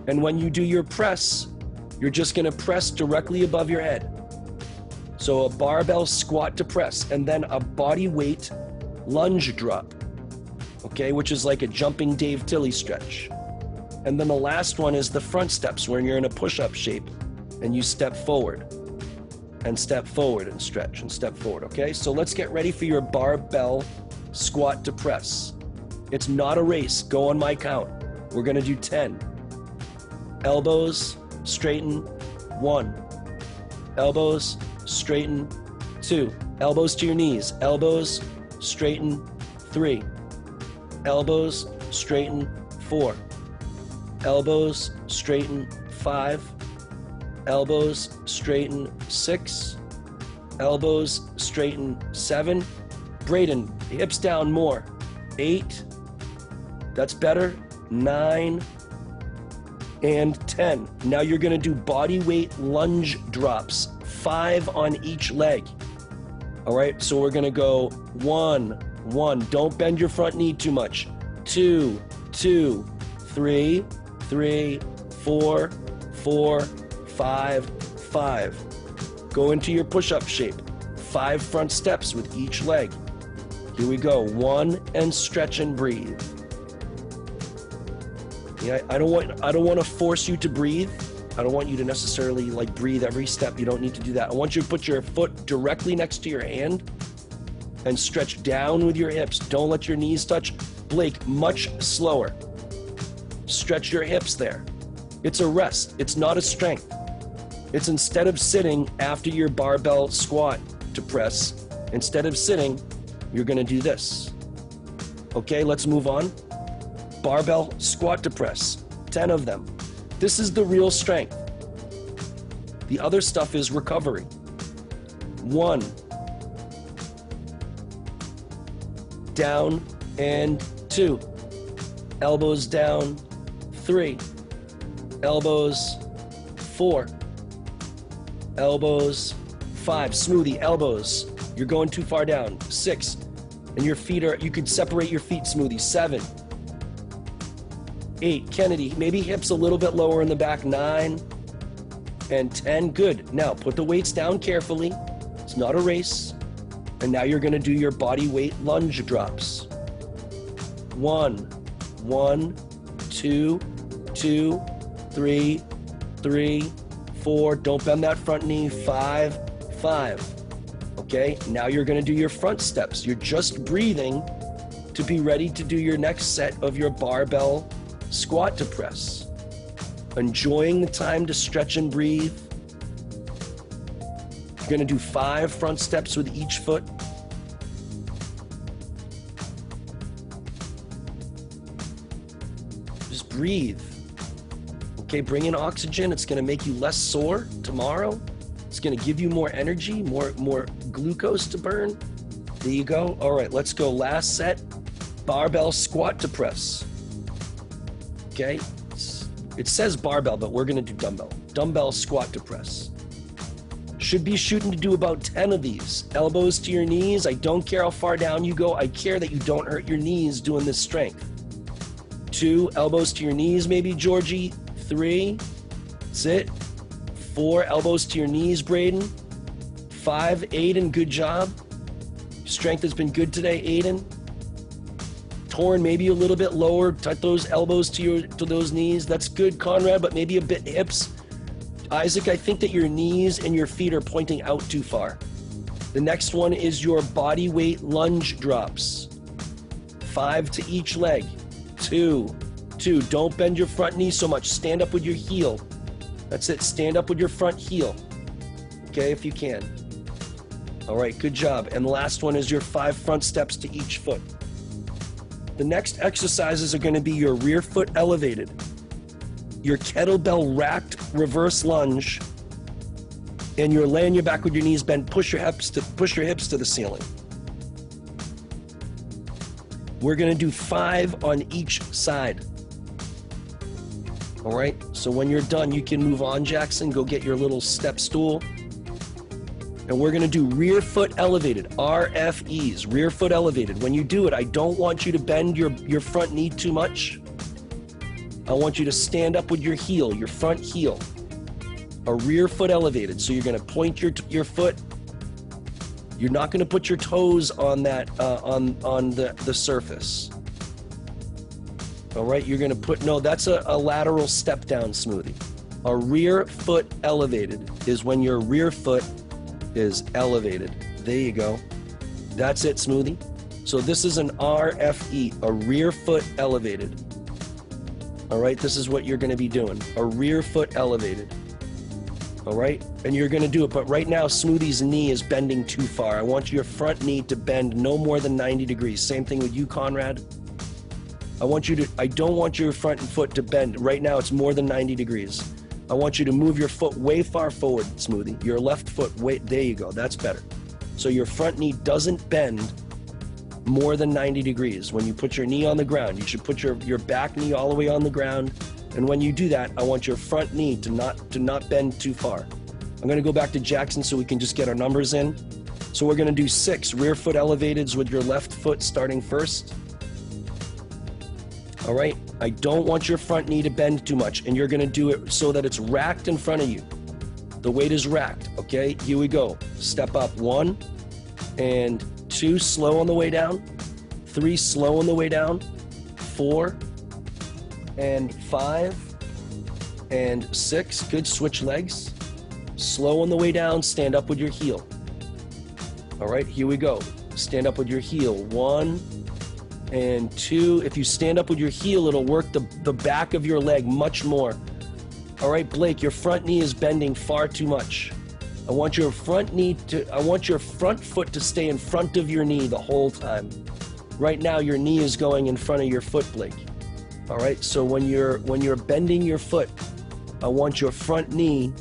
and when you do your press, you're just going to press directly above your head. So a barbell squat to press, and then a body weight lunge drop, okay, which is like a jumping Dave Tilley stretch. And then the last one is the front steps, where you're in a push-up shape and you step forward and stretch and step forward, okay? So let's get ready for your barbell squat to press. It's not a race. Go on my count. We're going to do 10. Elbows, straighten, 1. Elbows, straighten, 2. Elbows to your knees. Elbows, straighten, 3. Elbows, straighten, 4. Elbows, straighten, 5. Elbows, straighten, 6. elbows straighten, 7. Braden, hips down more, 8. That's better, 9 and 10. Now you're gonna do body weight lunge drops, 5 on each leg. All right, so we're gonna go 1, 1. Don't bend your front knee too much. 2, 2, 3, 3, 4, 4, 5, 5. Go into your push-up shape. 5 front steps with each leg. Here we go. 1 and stretch and breathe. Yeah, I don't want to force you to breathe. I don't want you to necessarily like breathe every step. You don't need to do that. I want you to put your foot directly next to your hand and stretch down with your hips. Don't let your knees touch. Blake, much slower. Stretch your hips there. It's a rest. It's not a strength. It's instead of sitting after your barbell squat to press, instead of sitting, you're gonna do this. Okay, let's move on. Barbell squat to press, 10 of them. This is the real strength. The other stuff is recovery. 1. Down and 2. Elbows down, 3. Elbows, 4. Elbows, 5. Smoothie, elbows. You're going too far down, 6. And your feet are, you could separate your feet, smoothie, 7. 8, Kennedy, maybe hips a little bit lower in the back, 9 and 10, good. Now put the weights down carefully. It's not a race. And now you're gonna do your body weight lunge drops. 1, 1, 2, 2, 3, 3, 4, don't bend that front knee, 5, 5. Okay, now you're gonna do your front steps. You're just breathing to be ready to do your next set of your barbell squat to press. Enjoying the time to stretch and breathe. You're gonna do 5 front steps with each foot. Just breathe. Okay, bring in oxygen. It's gonna make you less sore tomorrow. It's gonna give you more energy, more glucose to burn. There you go. All right, let's go. Last set, barbell squat to press. Okay, it says barbell, but we're gonna do dumbbell. Dumbbell squat to press. Should be shooting to do about 10 of these. Elbows to your knees. I don't care how far down you go. I care that you don't hurt your knees doing this strength. 2, elbows to your knees, maybe, Georgie. 3, that's it. 4, elbows to your knees, Braden. 5, Aiden, good job. Strength has been good today, Aiden. Torn, maybe a little bit lower. Tuck those elbows to those knees. That's good, Conrad, but maybe a bit hips. Isaac, I think that your knees and your feet are pointing out too far. The next one is your body weight lunge drops. 5 to each leg. 2, 2. Don't bend your front knee so much. Stand up with your heel. That's it. Stand up with your front heel. Okay, if you can. All right, good job. And the last one is your 5 front steps to each foot. The next exercises are going to be your rear foot elevated, your kettlebell racked reverse lunge, and you're laying your back with your knees bent. Push your hips to the ceiling. We're going to do 5 on each side. All right, so when you're done, you can move on, Jackson. Go get your little step stool. And we're gonna do rear foot elevated, RFEs, rear foot elevated. When you do it, I don't want you to bend your front knee too much. I want you to stand up with your heel, your front heel. A rear foot elevated. So you're gonna point your foot. You're not gonna put your toes on that, on the surface. All right, you're gonna put, no, that's a lateral step down smoothie. A rear foot elevated is when your rear foot is elevated. There you go. That's it, smoothie. So this is an RFE, a rear foot elevated. All right, this is what you're gonna be doing, a rear foot elevated. All right, and you're gonna do it, but right now, Smoothie's knee is bending too far. I want your front knee to bend no more than 90 degrees. Same thing with you, Conrad. I don't want your front foot to bend. Right now, it's more than 90 degrees. I want you to move your foot way far forward, Smoothie. Your left foot, there you go, that's better. So your front knee doesn't bend more than 90 degrees. When you put your knee on the ground, you should put your back knee all the way on the ground. And when you do that, I want your front knee to not bend too far. I'm gonna go back to Jackson so we can just get our numbers in. So we're gonna do 6 rear foot elevateds with your left foot starting first. All right, I don't want your front knee to bend too much, and you're gonna do it so that it's racked in front of you. The weight is racked, okay? Here we go. Step up, 1 and 2, slow on the way down. 3, slow on the way down. 4 and 5 and 6, good, switch legs. Slow on the way down, stand up with your heel. All right, here we go. Stand up with your heel, 1 and 2. If you stand up with your heel, it'll work the back of your leg much more. All right, Blake, your front knee is bending far too much. I want your front foot to stay in front of your knee the whole time. Right now, your knee is going in front of your foot, Blake. All right, so when you're bending your foot, I want your front knee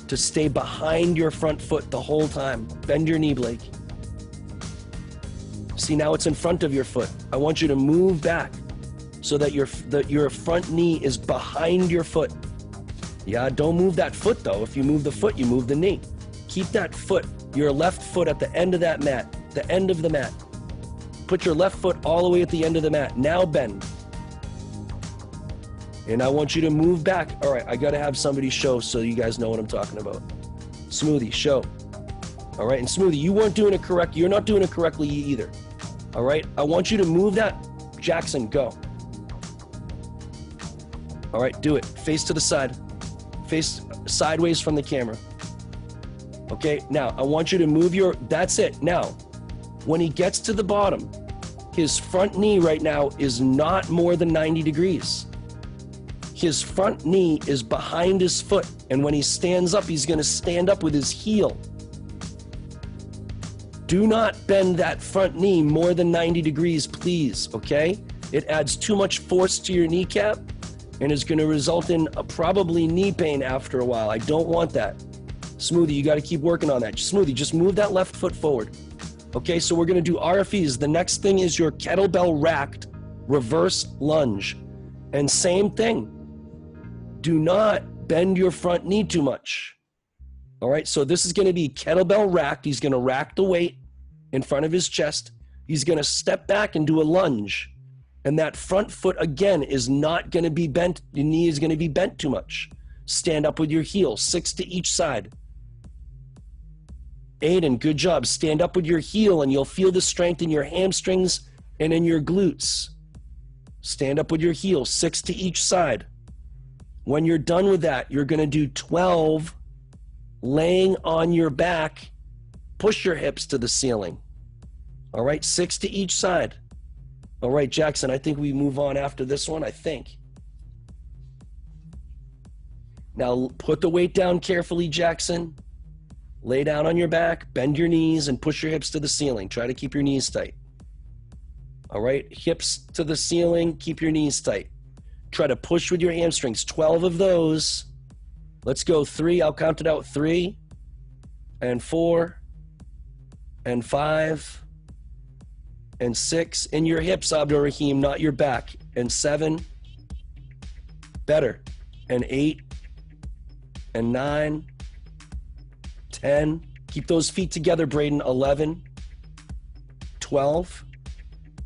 to stay behind your front foot the whole time. Bend your knee, Blake. See, now it's in front of your foot. I want you to move back so that your front knee is behind your foot. Yeah, don't move that foot though. If you move the foot, you move the knee. Keep that foot, your left foot at the end of that mat, the end of the mat. Put your left foot all the way at the end of the mat. Now bend. And I want you to move back. All right, I gotta have somebody show so you guys know what I'm talking about. Smoothie, show. All right, and Smoothie, you weren't doing it correct. You're not doing it correctly either. All right, I want you to move that. Jackson, go. All right, do it. Face to the side. Face sideways from the camera. Okay, now I want you to move that's it. Now, when he gets to the bottom, his front knee right now is not more than 90 degrees. His front knee is behind his foot, and when he stands up, he's gonna stand up with his heel. Do not bend that front knee more than 90 degrees, please, okay? It adds too much force to your kneecap and is gonna result in probably knee pain after a while. I don't want that. Smoothie, you gotta keep working on that. Smoothie, just move that left foot forward. Okay, so we're gonna do RFEs. The next thing is your kettlebell racked reverse lunge. And same thing. Do not bend your front knee too much. All right, so this is gonna be kettlebell racked. He's gonna rack the weight in front of his chest. He's gonna step back and do a lunge. And that front foot, again, is not gonna be bent. Your knee is gonna be bent too much. Stand up with your heel, 6 to each side. Aiden, good job. Stand up with your heel and you'll feel the strength in your hamstrings and in your glutes. Stand up with your heel, 6 to each side. When you're done with that, you're gonna do 12 laying on your back. Push your hips to the ceiling. All right, 6 to each side. All right, Jackson, I think we move on after this one, I think. Now, put the weight down carefully, Jackson. Lay down on your back, bend your knees, and push your hips to the ceiling. Try to keep your knees tight. All right, hips to the ceiling, keep your knees tight. Try to push with your hamstrings, 12 of those. Let's go 3, I'll count it out, 3, and 4, and 5, and 6. In your hips, Abdul Rahim, not your back. And 7, better. And 8, and 9, 10. Keep those feet together, Braden. 11, 12.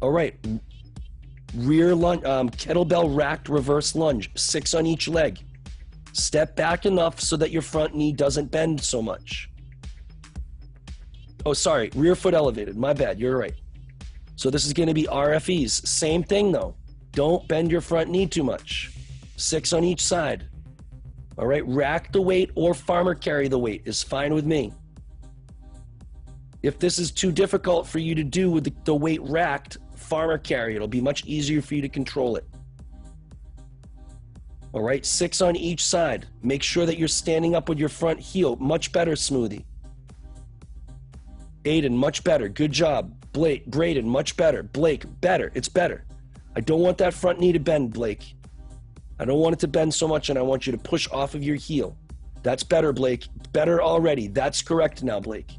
All right. Rear lunge, kettlebell racked reverse lunge, 6 on each leg. Step back enough so that your front knee doesn't bend so much. Oh, sorry, rear foot elevated. My bad, you're right. So this is gonna be RFEs. Same thing though. Don't bend your front knee too much. 6 on each side. All right, rack the weight or farmer carry the weight is fine with me. If this is too difficult for you to do with the weight racked, farmer carry. It'll be much easier for you to control it. All right, 6 on each side. Make sure that you're standing up with your front heel. Much better, Smoothie. Aiden, much better. Good job. Blake, Braden, much better. Blake, better. It's better. I don't want that front knee to bend, Blake. I don't want it to bend so much, and I want you to push off of your heel. That's better, Blake. Better already. That's correct now, Blake.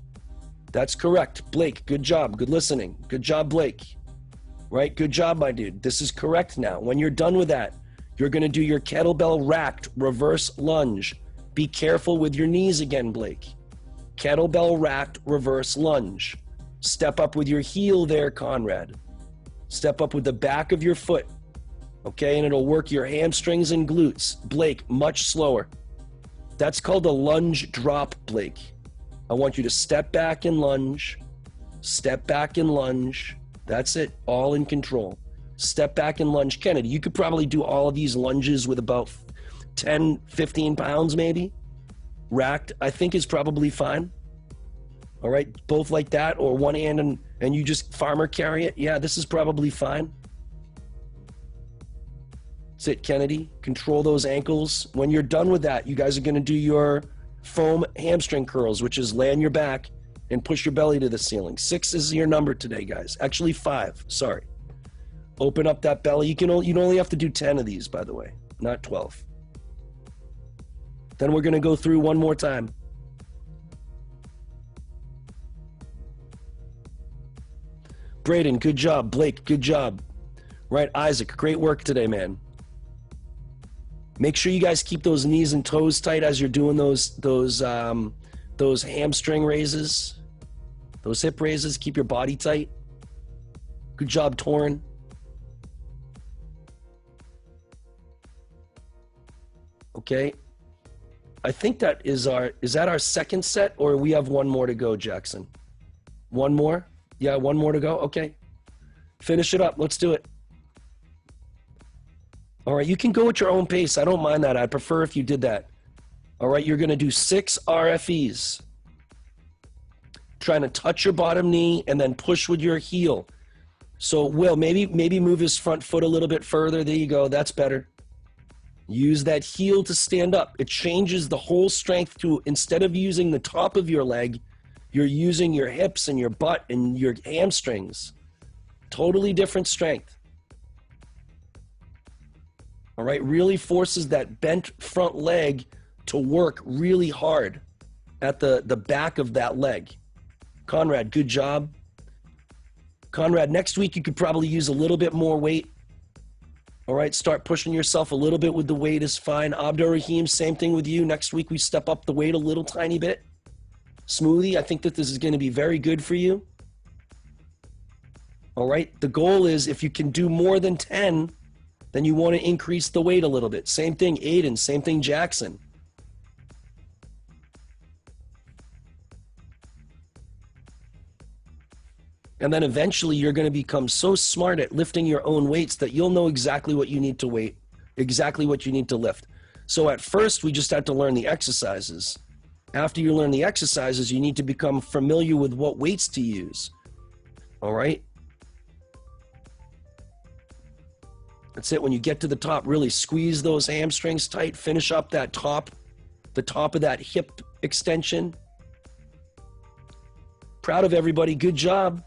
That's correct. Blake, good job. Good listening. Good job, Blake. Right? Good job, my dude. This is correct now. When you're done with that, you're going to do your kettlebell racked reverse lunge. Be careful with your knees again, Blake. Kettlebell racked reverse lunge. Step up with your heel there, Conrad. Step up with the back of your foot. Okay, and it'll work your hamstrings and glutes. Blake, much slower. That's called a lunge drop, Blake. I want you to step back and lunge. Step back and lunge. That's it, all in control. Step back and lunge. Kennedy, you could probably do all of these lunges with about 10, 15 pounds maybe. Racked, I think is probably fine. All right, both like that, or one hand and you just farmer carry it. Yeah, this is probably fine. That's it, Kennedy. Control those ankles. When you're done with that, you guys are going to do your foam hamstring curls, which is lay on your back and push your belly to the ceiling. 6 is your number today, guys. Actually 5, sorry. Open up that belly. You only have to do 10 of these, by the way, not 12. Then we're going to go through one more time. Braden, good job. Blake, good job. Right, Isaac, great work today, man. Make sure you guys keep those knees and toes tight as you're doing those hamstring raises, those hip raises. Keep your body tight. Good job, Torin. Okay. I think that is that our second set, or we have one more to go, Jackson? One more? Yeah, one more to go? Okay. Finish it up. Let's do it. All right, you can go at your own pace. I don't mind that. I'd prefer if you did that. All right, you're going to do 6 RFEs. Trying to touch your bottom knee and then push with your heel. So, Will, maybe move his front foot a little bit further. There you go. That's better. Use that heel to stand up. It changes the whole strength to, instead of using the top of your leg, you're using your hips and your butt and your hamstrings. Totally different strength. All right, really forces that bent front leg to work really hard at the back of that leg. Conrad, good job. Conrad, next week you could probably use a little bit more weight. All right, start pushing yourself a little bit with the weight is fine. Abdur Rahim, same thing with you. Next week we step up the weight a little tiny bit. Smoothie, I think that this is going to be very good for you. All right, the goal is if you can do more than 10, then you want to increase the weight a little bit. Same thing, Aiden. Same thing, Jackson. And then eventually you're going to become so smart at lifting your own weights that you'll know exactly what you need to weight, exactly what you need to lift. So at first, we just had to learn the exercises. After you learn the exercises, you need to become familiar with what weights to use. All right? That's it. When you get to the top, really squeeze those hamstrings tight. Finish up that top, the top of that hip extension. Proud of everybody. Good job.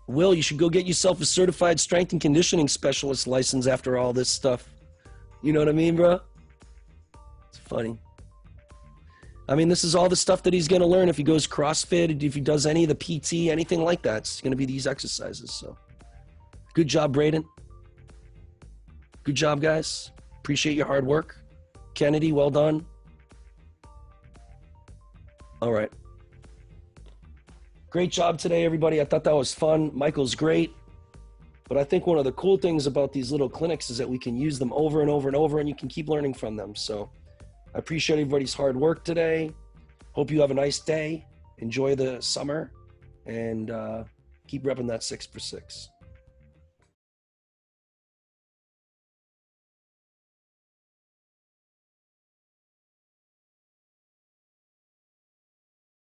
Will, you should go get yourself a certified strength and conditioning specialist license after all this stuff. You know what I mean, bro? It's funny. I mean, this is all the stuff that he's going to learn if he goes CrossFit, if he does any of the PT, anything like that. It's going to be these exercises. So good job, Braden. Good job, guys. Appreciate your hard work. Kennedy, well done. All right. Great job today, everybody. I thought that was fun. Michael's great. But I think one of the cool things about these little clinics is that we can use them over and over and over, and you can keep learning from them. So I appreciate everybody's hard work today. Hope you have a nice day. Enjoy the summer, and keep repping that 6 for 6.